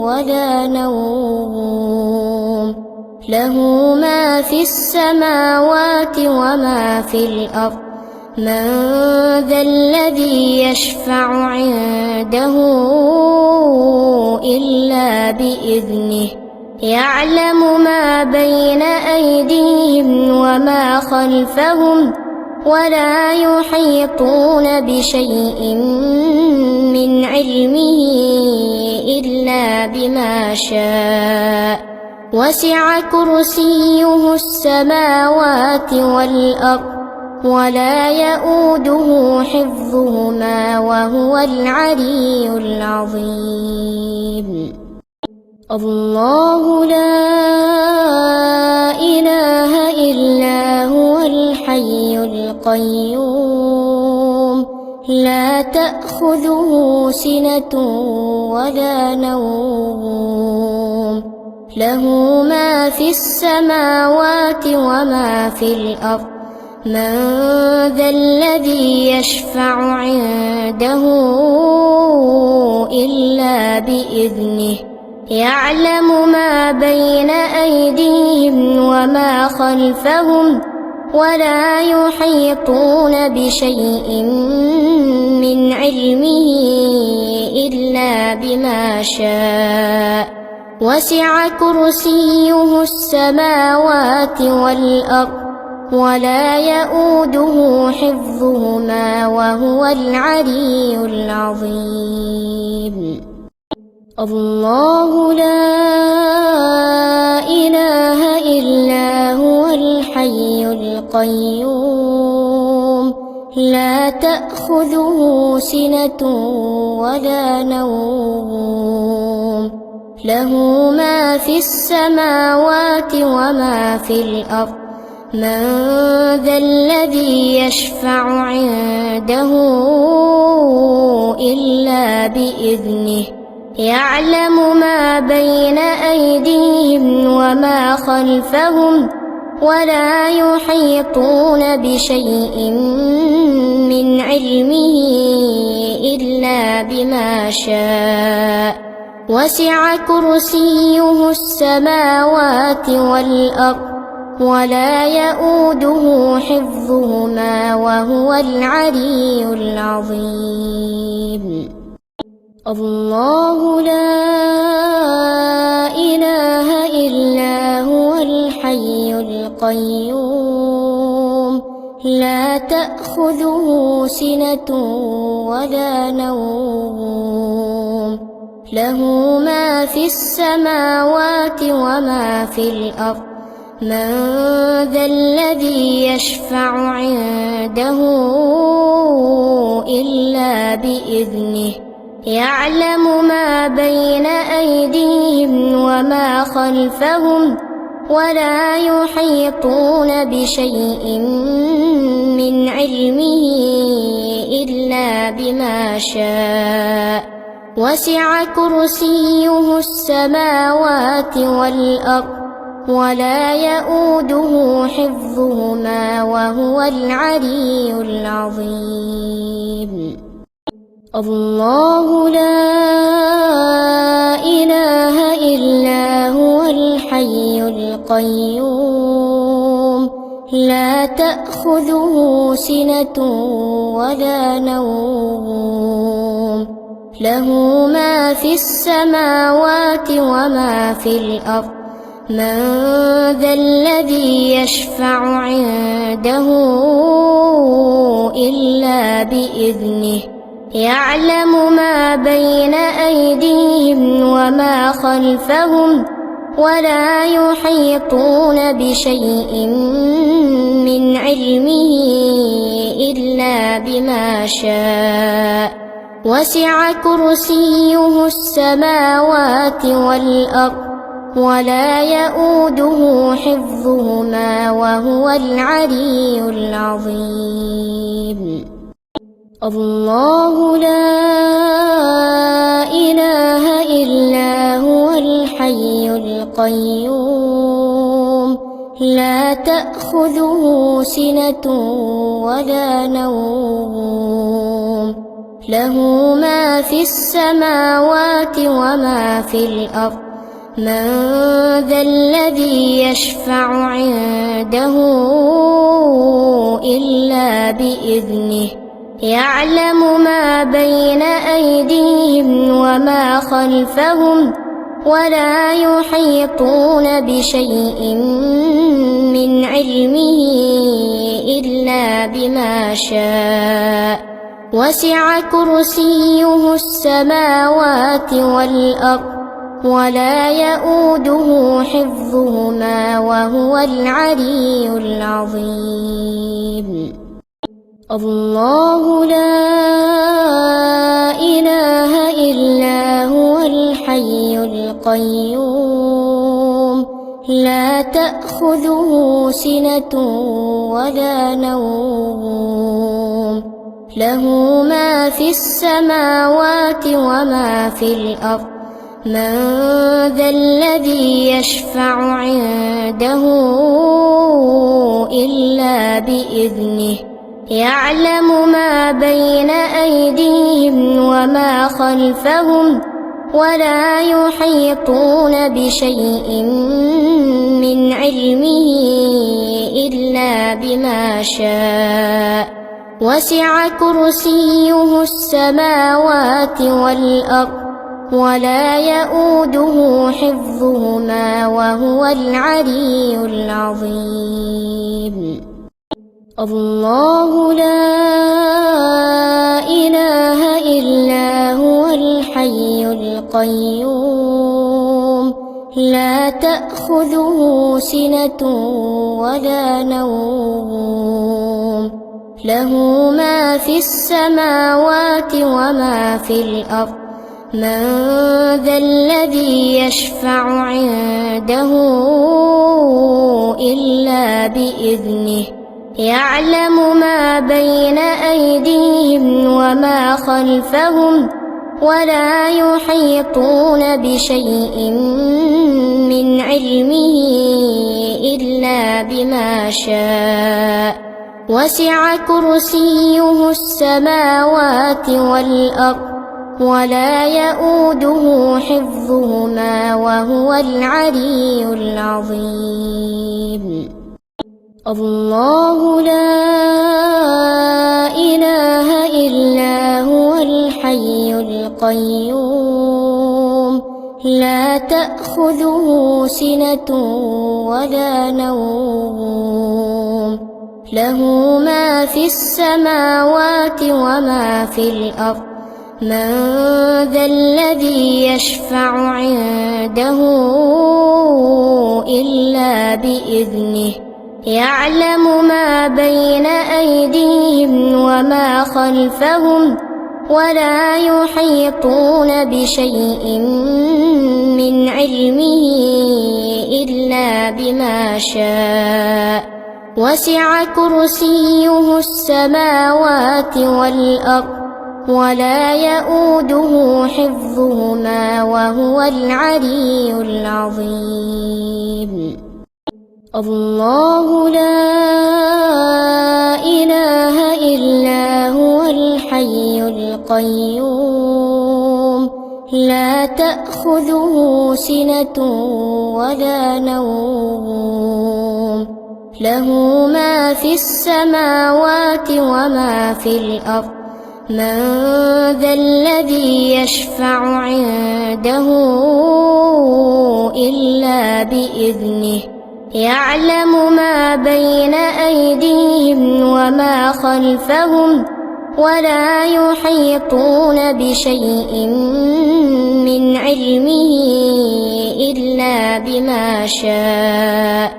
ولا نوم له ما في السماوات وما في الأرض من ذا الذي يشفع عنده إلا بإذنه يعلم ما بين أيديهم وما خلفهم ولا يحيطون بشيء من علمه إلا بما شاء وسع كرسيه السماوات والأرض ولا يؤوده حفظهما وهو العلي العظيم الله لا إله إلا هو الحي الحي القيوم لا تأخذه سنة ولا نوم له ما في السماوات وما في الأرض من ذا الذي يشفع عنده إلا بإذنه يعلم ما بين أيديهم وما خلفهم ولا يحيطون بشيء من علمه إلا بما شاء وسع كرسيه السماوات والأرض ولا يؤوده حفظهما وهو العلي العظيم الله لا إله إلا هو الحي القيوم لا تأخذه سنة ولا نوم له ما في السماوات وما في الأرض من ذا الذي يشفع عنده إلا بإذنه يعلم ما بين أيديهم وما خلفهم ولا يحيطون بشيء من علمه إلا بما شاء وسع كرسيه السماوات والأرض ولا يؤوده حفظهما وهو العلي العظيم الله لا إله إلا هو الحي القيوم لا تأخذه سنة ولا نوم له ما في السماوات وما في الأرض من ذا الذي يشفع عنده إلا بإذنه يعلم ما بين أيديهم وما خلفهم ولا يحيطون بشيء من علمه إلا بما شاء وسع كرسيه السماوات والأرض ولا يؤوده حفظهما وهو العلي العظيم الله لا إله إلا هو الحي القيوم لا تأخذه سنة ولا نوم له ما في السماوات وما في الأرض من ذا الذي يشفع عنده إلا بإذنه يعلم ما بين أيديهم وما خلفهم ولا يحيطون بشيء من علمه إلا بما شاء وسع كرسيه السماوات والأرض ولا يؤوده حفظهما وهو العلي العظيم الله لا إله إلا هو الحي القيوم لا تأخذه سنة ولا نوم له ما في السماوات وما في الأرض من ذا الذي يشفع عنده إلا بإذنه يعلم ما بين أيديهم وما خلفهم ولا يحيطون بشيء من علمه إلا بما شاء وسع كرسيه السماوات والأرض ولا يؤوده حفظهما وهو العلي العظيم الله لا إله إلا هو الحي القيوم لا تأخذه سنة ولا نوم له ما في السماوات وما في الأرض من ذا الذي يشفع عنده إلا بإذنه يعلم ما بين أيديهم وما خلفهم ولا يحيطون بشيء من علمه إلا بما شاء وسع كرسيه السماوات والأرض ولا يؤوده حفظهما وهو العلي العظيم الله لا إله إلا هو الحي القيوم لا تأخذه سنة ولا نوم له ما في السماوات وما في الأرض من ذا الذي يشفع عنده إلا بإذنه يعلم ما بين أيديهم وما خلفهم ولا يحيطون بشيء من علمه إلا بما شاء وسع كرسيه السماوات والأرض ولا يؤوده حفظهما وهو العلي العظيم الله لا إله إلا هو الحي القيوم لا تأخذه سنة ولا نوم له ما في السماوات وما في الأرض من ذا الذي يشفع عنده إلا بإذنه يعلم ما بين أيديهم وما خلفهم ولا يحيطون بشيء من علمه إلا بما شاء وسع كرسيه السماوات والأرض ولا يؤوده حفظهما وهو العلي العظيم الله لا إله إلا هو الحي القيوم لا تأخذه سنة ولا نوم له ما في السماوات وما في الأرض من ذا الذي يشفع عنده إلا بإذنه يعلم ما بين أيديهم وما خلفهم ولا يحيطون بشيء من علمه إلا بما شاء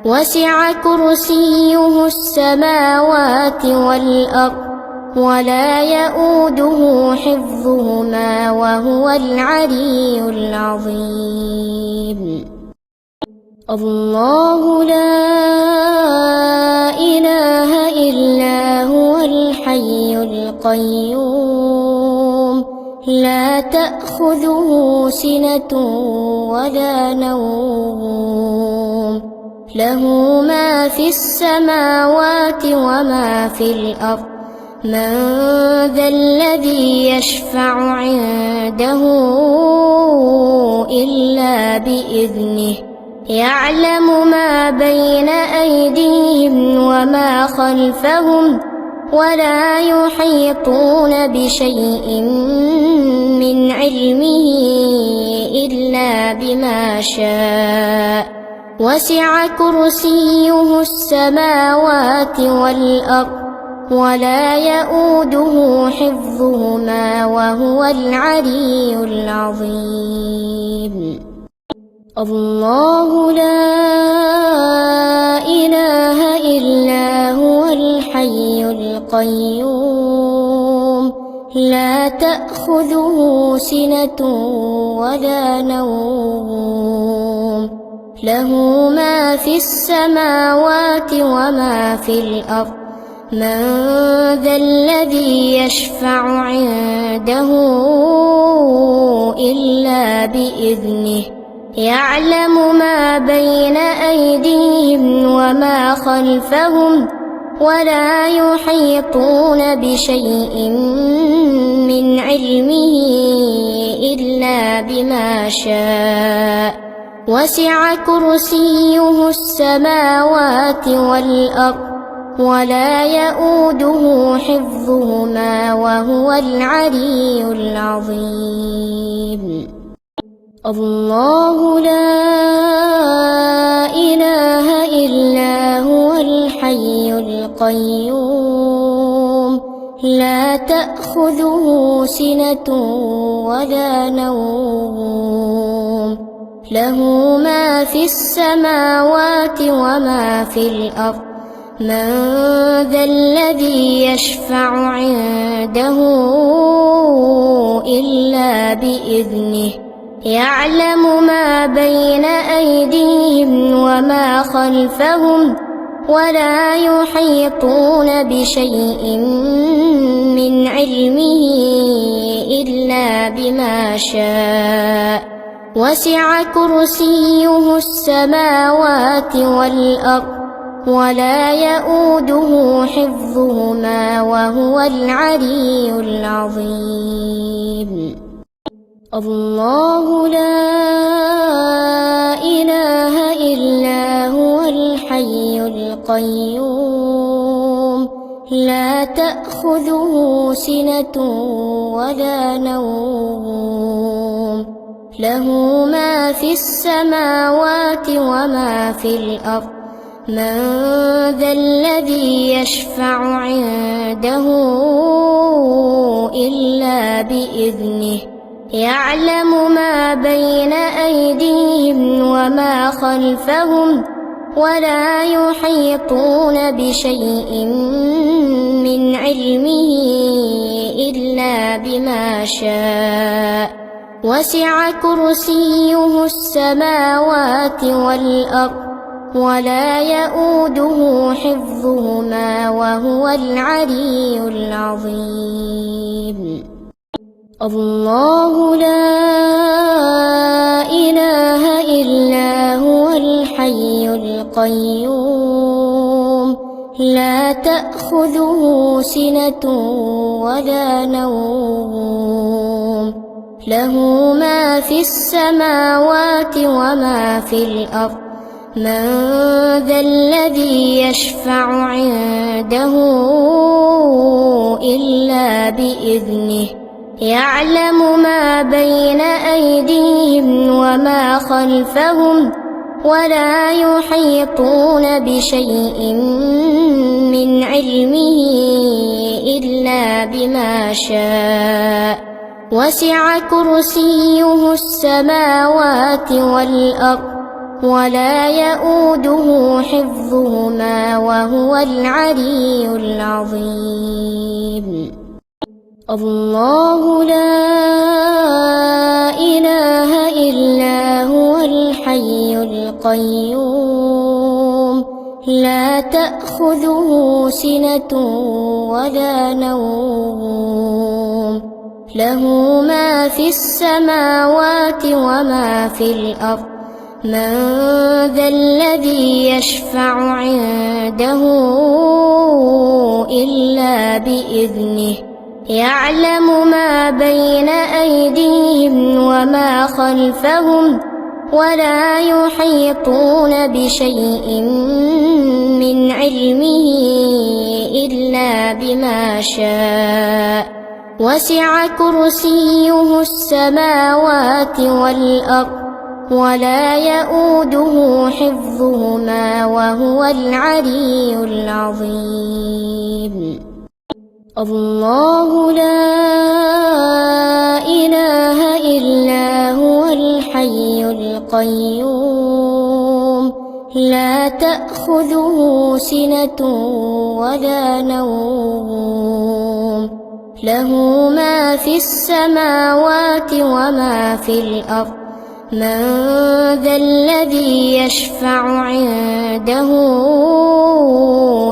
وسع كرسيه السماوات والأرض ولا يؤوده حفظهما وهو العلي العظيم الله لا إله إلا هو الحي القيوم لا تأخذه سنة ولا نوم له ما في السماوات وما في الأرض من ذا الذي يشفع عنده إلا بإذنه يعلم ما بين أيديهم وما خلفهم ولا يحيطون بشيء من علمه إلا بما شاء وسع كرسيه السماوات والأرض ولا يؤوده حفظهما وهو العلي العظيم الله لا إله إلا هو الحي القيوم لا تأخذه سنة ولا نوم له ما في السماوات وما في الأرض من ذا الذي يشفع عنده إلا بإذنه يعلم ما بين أيديهم وما خلفهم ولا يحيطون بشيء من علمه إلا بما شاء وسع كرسيه السماوات والأرض ولا يؤوده حفظهما وهو العلي العظيم الله لا إله إلا هو الحي القيوم لا تأخذه سنة ولا نوم له ما في السماوات وما في الأرض من ذا الذي يشفع عنده إلا بإذنه يعلم ما بين أيديهم وما خلفهم ولا يحيطون بشيء من علمه إلا بما شاء وسع كرسيه السماوات والأرض ولا يؤوده حفظهما وهو العلي العظيم الله لا إله إلا هو الحي القيوم لا تأخذه سنة ولا نوم له ما في السماوات وما في الأرض من ذا الذي يشفع عنده إلا بإذنه يعلم ما بين أيديهم وما خلفهم ولا يحيطون بشيء من علمه إلا بما شاء وسع كرسيه السماوات والأرض ولا يؤوده حفظهما وهو العلي العظيم الله لا إله إلا هو الحي القيوم لا تأخذه سنة ولا نوم له ما في السماوات وما في الأرض من ذا الذي يشفع عنده إلا بإذنه يعلم ما بين أيديهم وما خلفهم ولا يحيطون بشيء من علمه إلا بما شاء وسع كرسيه السماوات والأرض ولا يؤوده حفظهما وهو العلي العظيم الله لا إله إلا هو الحي القيوم لا تأخذه سنة ولا نوم له ما في السماوات وما في الأرض من ذا الذي يشفع عنده إلا بإذنه يعلم ما بين أيديهم وما خلفهم ولا يحيطون بشيء من علمه إلا بما شاء وسع كرسيه السماوات والأرض ولا يؤوده حفظهما وهو العلي العظيم الله لا إله إلا هو الحي القيوم لا تأخذه سنة ولا نوم له ما في السماوات وما في الأرض من ذا الذي يشفع عنده إلا بإذنه يعلم ما بين أيديهم وما خلفهم ولا يحيطون بشيء من علمه إلا بما شاء وسع كرسيه السماوات والأرض ولا يؤوده حفظهما وهو العلي العظيم الله لا إله إلا هو الحي القيوم لا تأخذه سنة ولا نوم له ما في السماوات وما في الأرض من ذا الذي يشفع عنده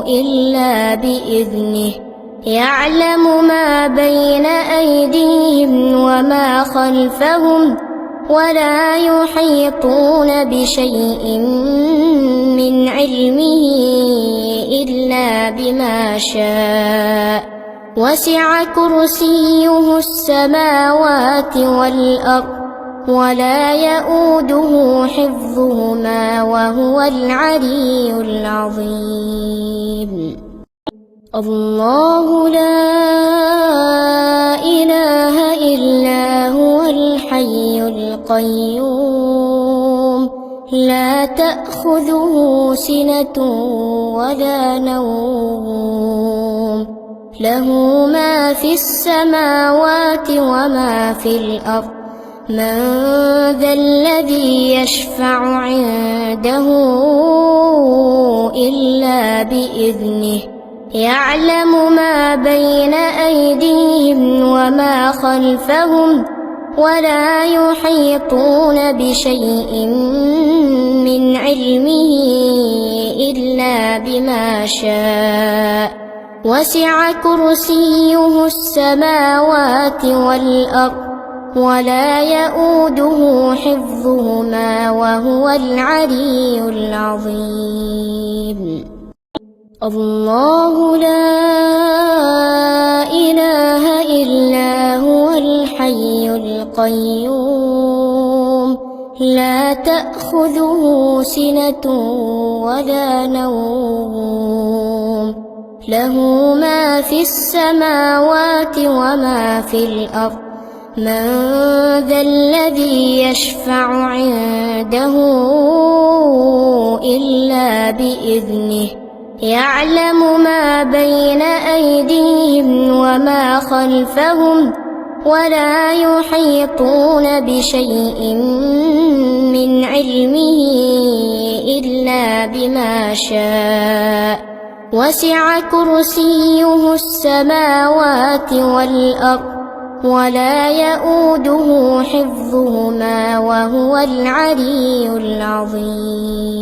إلا بإذنه يعلم ما بين أيديهم وما خلفهم ولا يحيطون بشيء من علمه إلا بما شاء وسع كرسيه السماوات والأرض ولا يؤوده حفظهما وهو العلي العظيم الله لا إله إلا هو الحي القيوم لا تأخذه سنة ولا نوم له ما في السماوات وما في الأرض من ذا الذي يشفع عنده إلا بإذنه يعلم ما بين أيديهم وما خلفهم ولا يحيطون بشيء من علمه إلا بما شاء وسع كرسيه السماوات والأرض ولا يؤوده حفظهما وهو العلي العظيم الله لا إله إلا هو الحي القيوم لا تأخذه سنة ولا نوم له ما في السماوات وما في الأرض من ذا الذي يشفع عنده إلا بإذنه يعلم ما بين أيديهم وما خلفهم ولا يحيطون بشيء من علمه إلا بما شاء وسع كرسيه السماوات والأرض ولا يؤوده حفظهما وهو العلي العظيم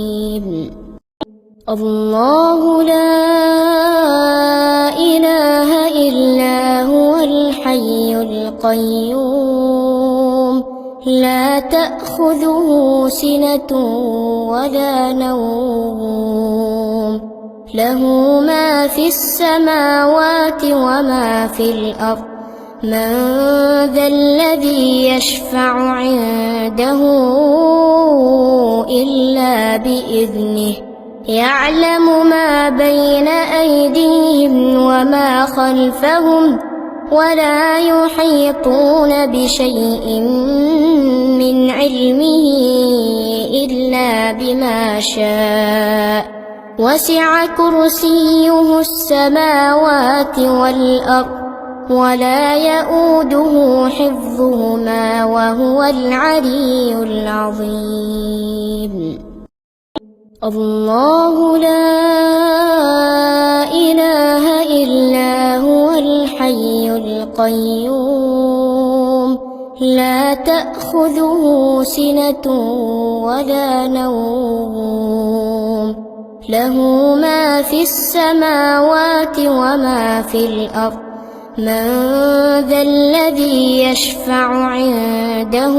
الله لا إله إلا هو الحي القيوم لا تأخذه سنة ولا نوم له ما في السماوات وما في الأرض من ذا الذي يشفع عنده إلا بإذنه يعلم ما بين أيديهم وما خلفهم ولا يحيطون بشيء من علمه إلا بما شاء وسع كرسيه السماوات والأرض ولا يؤوده حفظهما وهو العلي العظيم الله لا إله إلا هو الحي القيوم لا تأخذه سنة ولا نوم له ما في السماوات وما في الأرض من ذا الذي يشفع عنده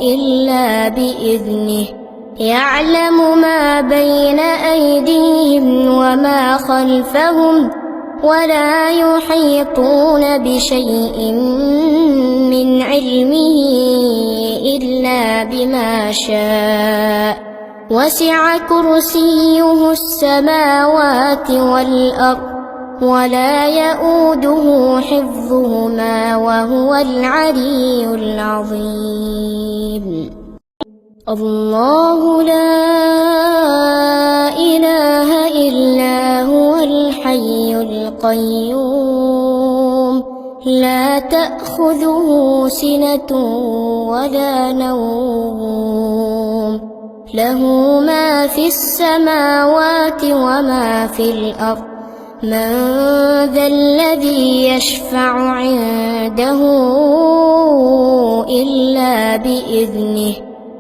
إلا بإذنه يعلم ما بين أيديهم وما خلفهم ولا يحيطون بشيء من علمه إلا بما شاء وسع كرسيه السماوات والأرض ولا يؤوده حفظهما وهو العلي العظيم الله لا إله إلا هو الحي القيوم لا تأخذه سنة ولا نوم له ما في السماوات وما في الأرض من ذا الذي يشفع عنده إلا بإذنه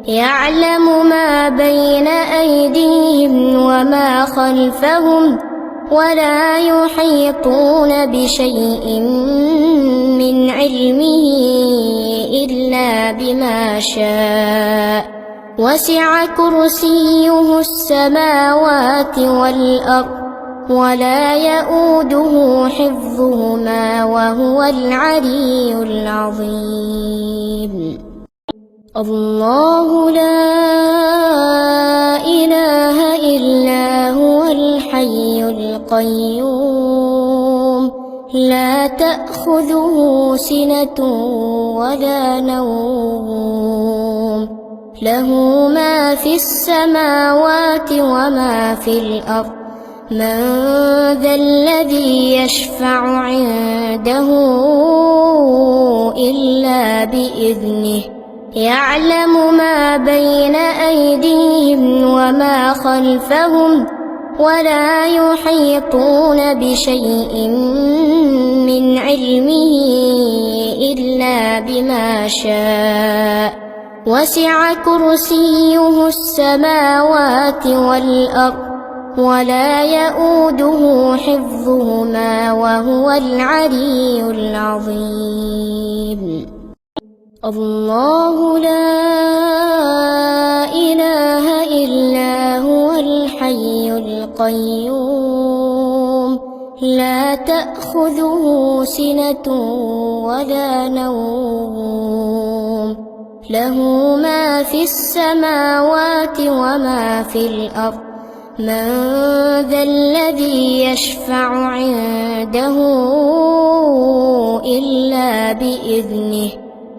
يعلم ما بين أيديهم وما خلفهم ولا يحيطون بشيء من علمه إلا بما شاء وسع كرسيه السماوات والأرض ولا يؤوده حفظهما وهو العلي العظيم الله لا إله إلا هو الحي القيوم لا تأخذه سنة ولا نوم له ما في السماوات وما في الأرض من ذا الذي يشفع عنده إلا بإذنه يعلم ما بين أيديهم وما خلفهم ولا يحيطون بشيء من علمه إلا بما شاء وسع كرسيه السماوات والأرض ولا يؤوده حفظهما وهو العلي العظيم الله لا إله إلا هو الحي القيوم لا تأخذه سنة ولا نوم له ما في السماوات وما في الأرض من ذا الذي يشفع عنده إلا بإذنه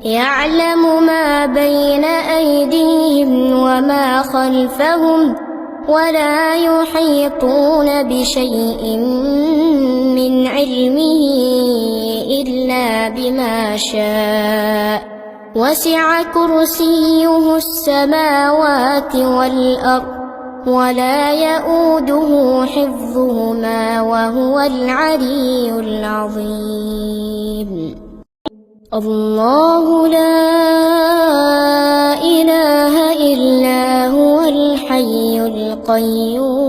يعلم ما بين أيديهم وما خلفهم ولا يحيطون بشيء من علمه إلا بما شاء وسع كرسيه السماوات والأرض ولا يؤوده حفظهما وهو العلي العظيم الله لا إله إلا هو الحي القيوم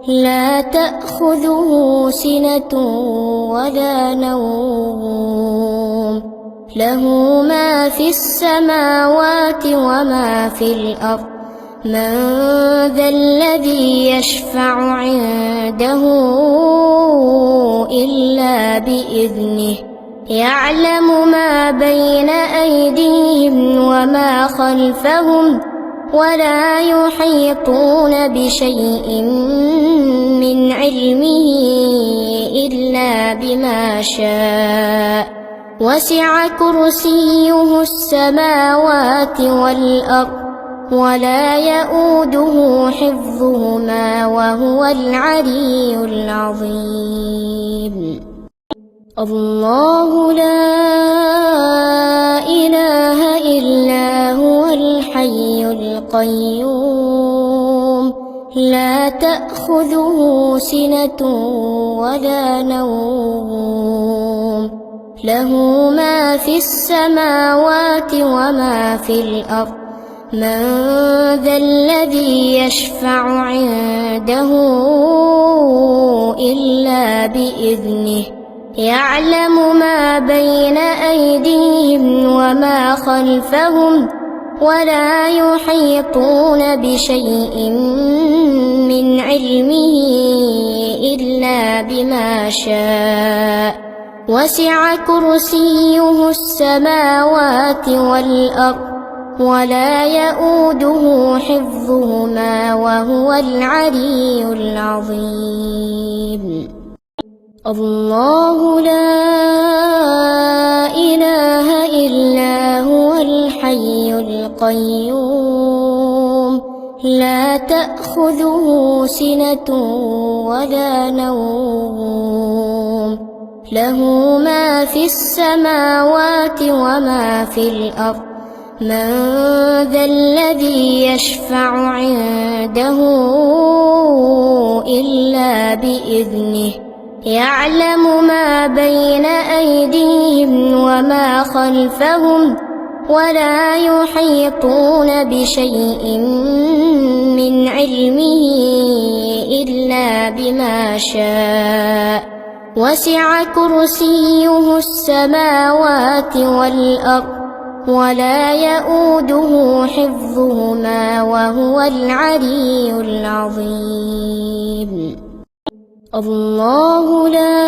لا تأخذه سنة ولا نوم له ما في السماوات وما في الأرض من ذا الذي يشفع عنده إلا بإذنه يعلم ما بين أيديهم وما خلفهم ولا يحيطون بشيء من علمه إلا بما شاء وسع كرسيه السماوات والأرض ولا يؤوده حفظهما وهو العلي العظيم الله لا إله إلا هو الحي القيوم لا تأخذه سنة ولا نوم له ما في السماوات وما في الأرض من ذا الذي يشفع عنده إلا بإذنه يعلم ما بين أيديهم وما خلفهم ولا يحيطون بشيء من علمه إلا بما شاء وسع كرسيه السماوات والأرض ولا يؤوده حفظهما وهو العلي العظيم الله لا إله إلا هو الحي القيوم لا تأخذه سنة ولا نوم له ما في السماوات وما في الأرض من ذا الذي يشفع عنده إلا بإذنه بإذنه يعلم ما بين أيديهم وما خلفهم ولا يحيطون بشيء من علمه إلا بما شاء وسع كرسيه السماوات والأرض ولا يؤوده حفظهما وهو العلي العظيم الله لا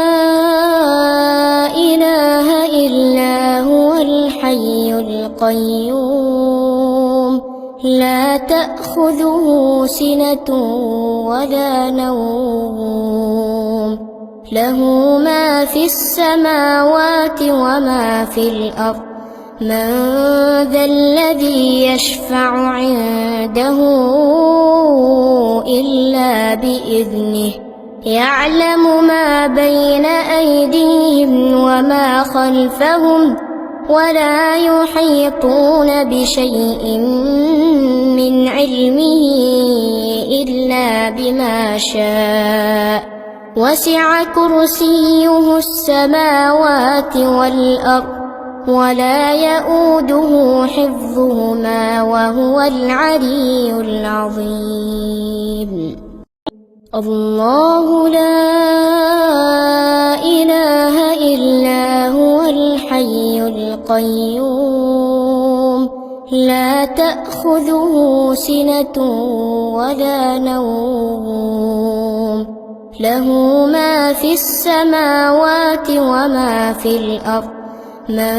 إله إلا هو الحي القيوم لا تأخذه سنة ولا نوم له ما في السماوات وما في الأرض من ذا الذي يشفع عنده إلا بإذنه يعلم ما بين أيديهم وما خلفهم ولا يحيطون بشيء من علمه إلا بما شاء وسع كرسيه السماوات والأرض ولا يؤوده حفظهما وهو العلي العظيم الله لا إله إلا هو الحي القيوم لا تأخذه سنة ولا نوم له ما في السماوات وما في الأرض من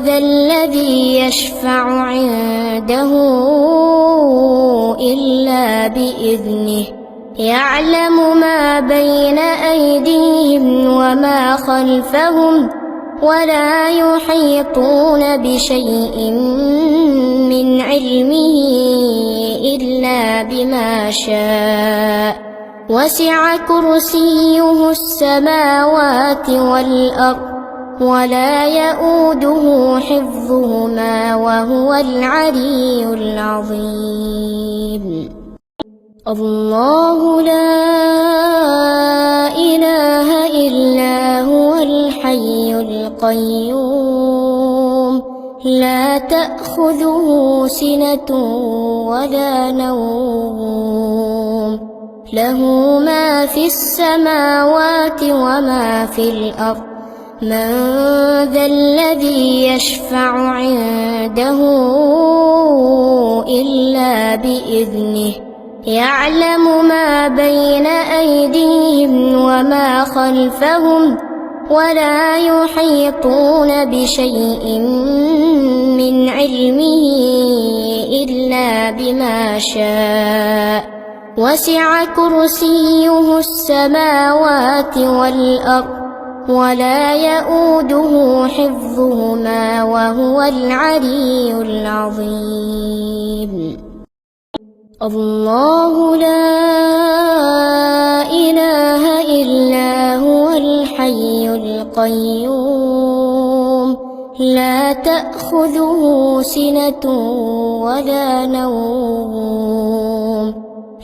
ذا الذي يشفع عنده إلا بإذنه يعلم ما بين أيديهم وما خلفهم ولا يحيطون بشيء من علمه إلا بما شاء وسع كرسيه السماوات والأرض ولا يؤوده حفظهما وهو العلي العظيم الله لا إله إلا هو الحي القيوم لا تأخذه سنة ولا نوم له ما في السماوات وما في الأرض من ذا الذي يشفع عنده إلا بإذنه يعلم ما بين أيديهم وما خلفهم ولا يحيطون بشيء من علمه إلا بما شاء وسع كرسيه السماوات والأرض ولا يؤوده حفظهما وهو العلي العظيم الله لا إله إلا هو الحي القيوم لا تأخذه سنة ولا نوم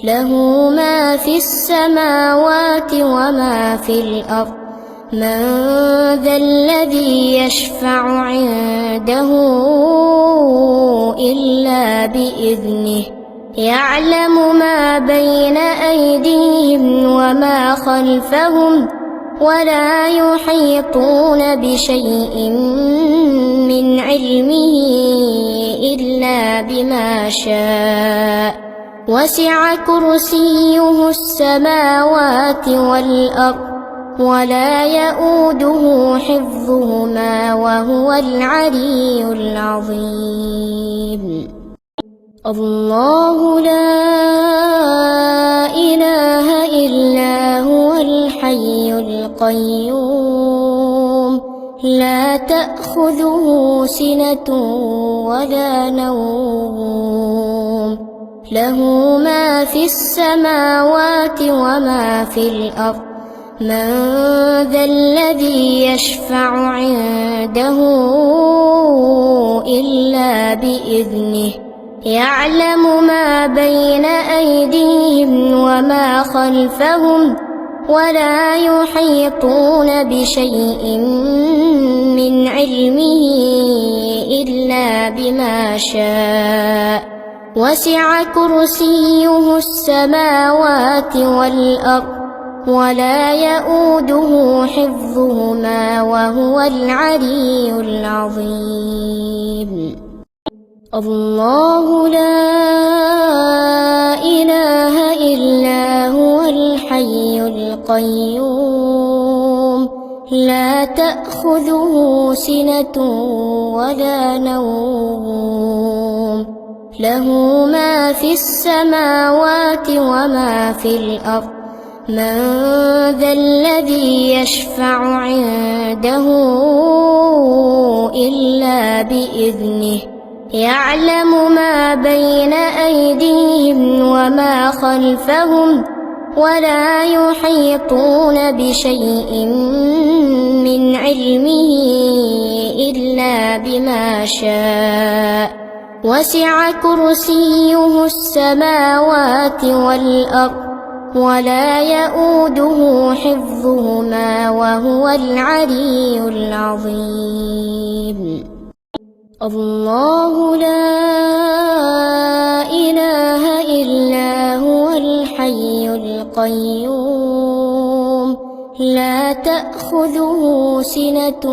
له ما في السماوات وما في الأرض من ذا الذي يشفع عنده إلا بإذنه يعلم ما بين أيديهم وما خلفهم ولا يحيطون بشيء من علمه إلا بما شاء وسع كرسيه السماوات والأرض ولا يؤوده حفظهما وهو العلي العظيم الله لا إله إلا هو الحي القيوم لا تأخذه سنة ولا نوم له ما في السماوات وما في الأرض من ذا الذي يشفع عنده إلا بإذنه يعلم ما بين أيديهم وما خلفهم ولا يحيطون بشيء من علمه إلا بما شاء وسع كرسيه السماوات والأرض ولا يؤوده حفظهما وهو العلي العظيم الله لا إله إلا هو الحي القيوم لا تأخذه سنة ولا نوم له ما في السماوات وما في الأرض من ذا الذي يشفع عنده إلا بإذنه يعلم ما بين أيديهم وما خلفهم ولا يحيطون بشيء من علمه إلا بما شاء وسع كرسيه السماوات والأرض ولا يؤوده حفظهما وهو العلي العظيم الله لا إله إلا هو الحي القيوم لا تأخذه سنة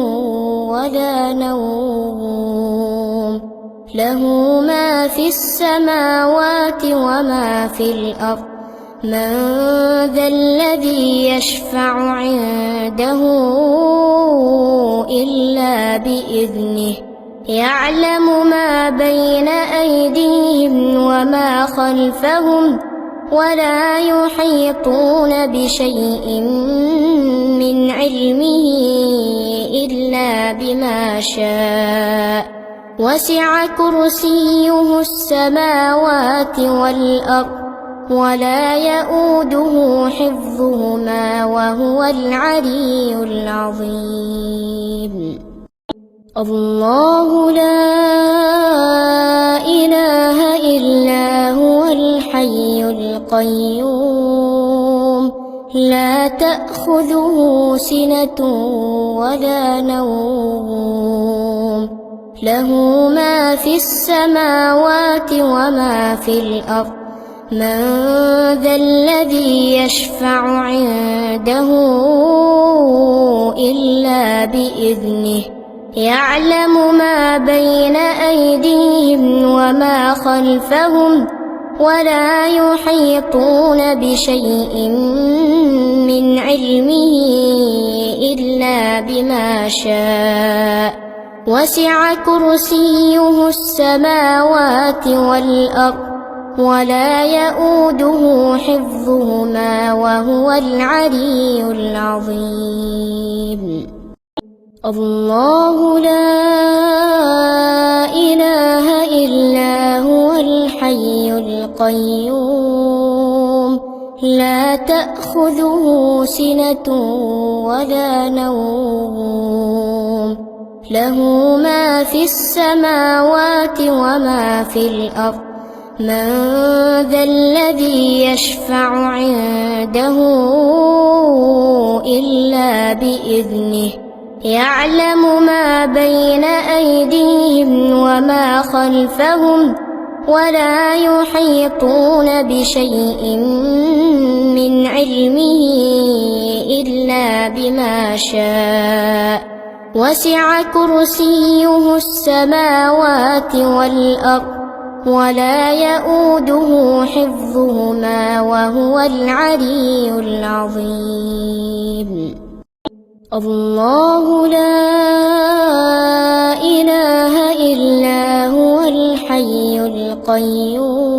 ولا نوم له ما في السماوات وما في الأرض من ذا الذي يشفع عنده إلا بإذنه يعلم ما بين أيديهم وما خلفهم ولا يحيطون بشيء من علمه إلا بما شاء وسع كرسيه السماوات والأرض ولا يؤوده حفظهما وهو العلي العظيم الله لا إله إلا هو الحي القيوم لا تأخذه سنة ولا نوم له ما في السماوات وما في الأرض من ذا الذي يشفع عنده إلا بإذنه يعلم ما بين أيديهم وما خلفهم ولا يحيطون بشيء من علمه إلا بما شاء وسع كرسيه السماوات والأرض ولا يؤوده حفظهما وهو العلي العظيم الله لا إله إلا هو الحي القيوم لا تأخذه سنة ولا نوم له ما في السماوات وما في الأرض من ذا الذي يشفع عنده إلا بإذنه يعلم ما بين أيديهم وما خلفهم ولا يحيطون بشيء من علمه إلا بما شاء وسع كرسيه السماوات والأرض ولا يؤوده حفظهما وهو العلي العظيم الله لا إله إلا هو الحي القيوم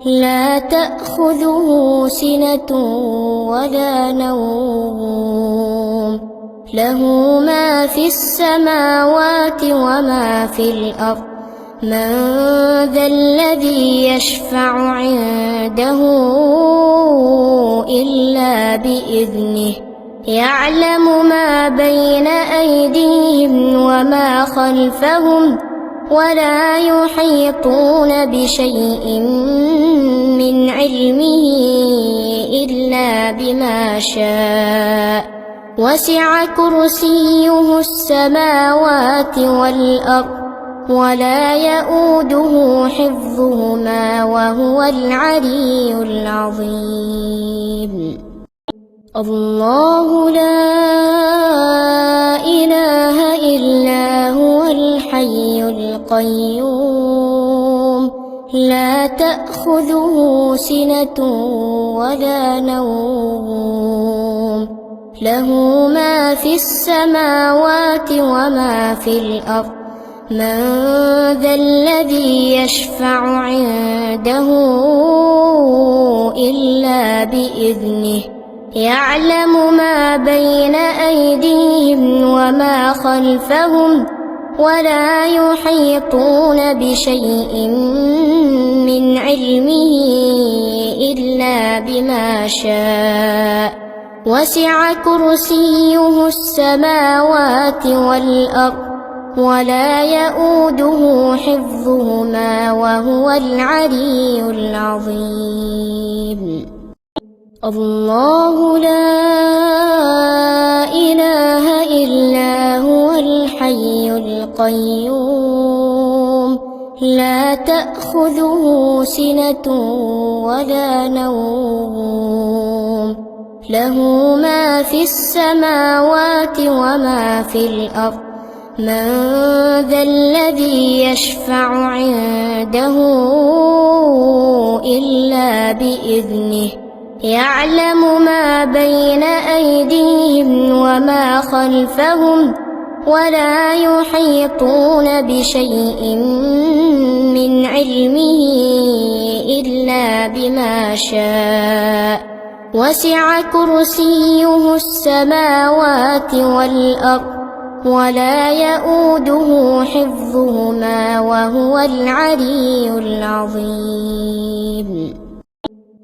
لا تأخذه سنة ولا نوم له ما في السماوات وما في الأرض من ذا الذي يشفع عنده إلا بإذنه يعلم ما بين أيديهم وما خلفهم ولا يحيطون بشيء من علمه إلا بما شاء وسع كرسيه السماوات والأرض ولا يؤوده حفظهما وهو العلي العظيم. الله لا إله إلا هو الحي القيوم لا تأخذه سنة ولا نوم له ما في السماوات وما في الأرض من ذا الذي يشفع عنده إلا بإذنه يعلم ما بين أيديهم وما خلفهم ولا يحيطون بشيء من علمه إلا بما شاء وسع كرسيه السماوات والأرض ولا يؤوده حفظهما وهو العلي العظيم. الله لا إله إلا هو الحي القيوم لا تأخذه سنة ولا نوم له ما في السماوات وما في الأرض من ذا الذي يشفع عنده إلا بإذنه يعلم ما بين أيديهم وما خلفهم ولا يحيطون بشيء من علمه إلا بما شاء وسع كرسيه السماوات والأرض ولا يؤوده حفظهما وهو العلي العظيم.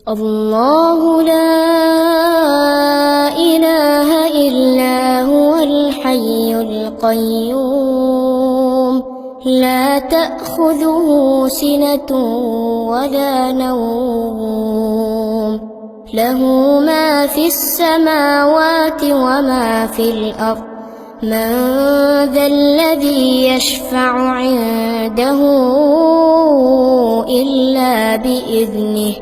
الله لا إله إلا هو الحي القيوم لا تأخذه سنة ولا نوم له ما في السماوات وما في الأرض من ذا الذي يشفع عنده إلا بإذنه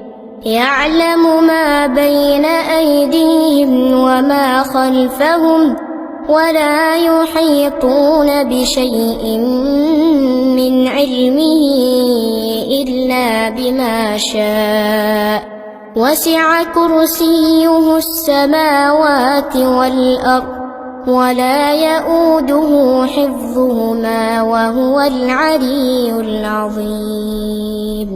يعلم ما بين أيديهم وما خلفهم ولا يحيطون بشيء من علمه إلا بما شاء وسع كرسيه السماوات والأرض ولا يؤوده حفظهما وهو العلي العظيم.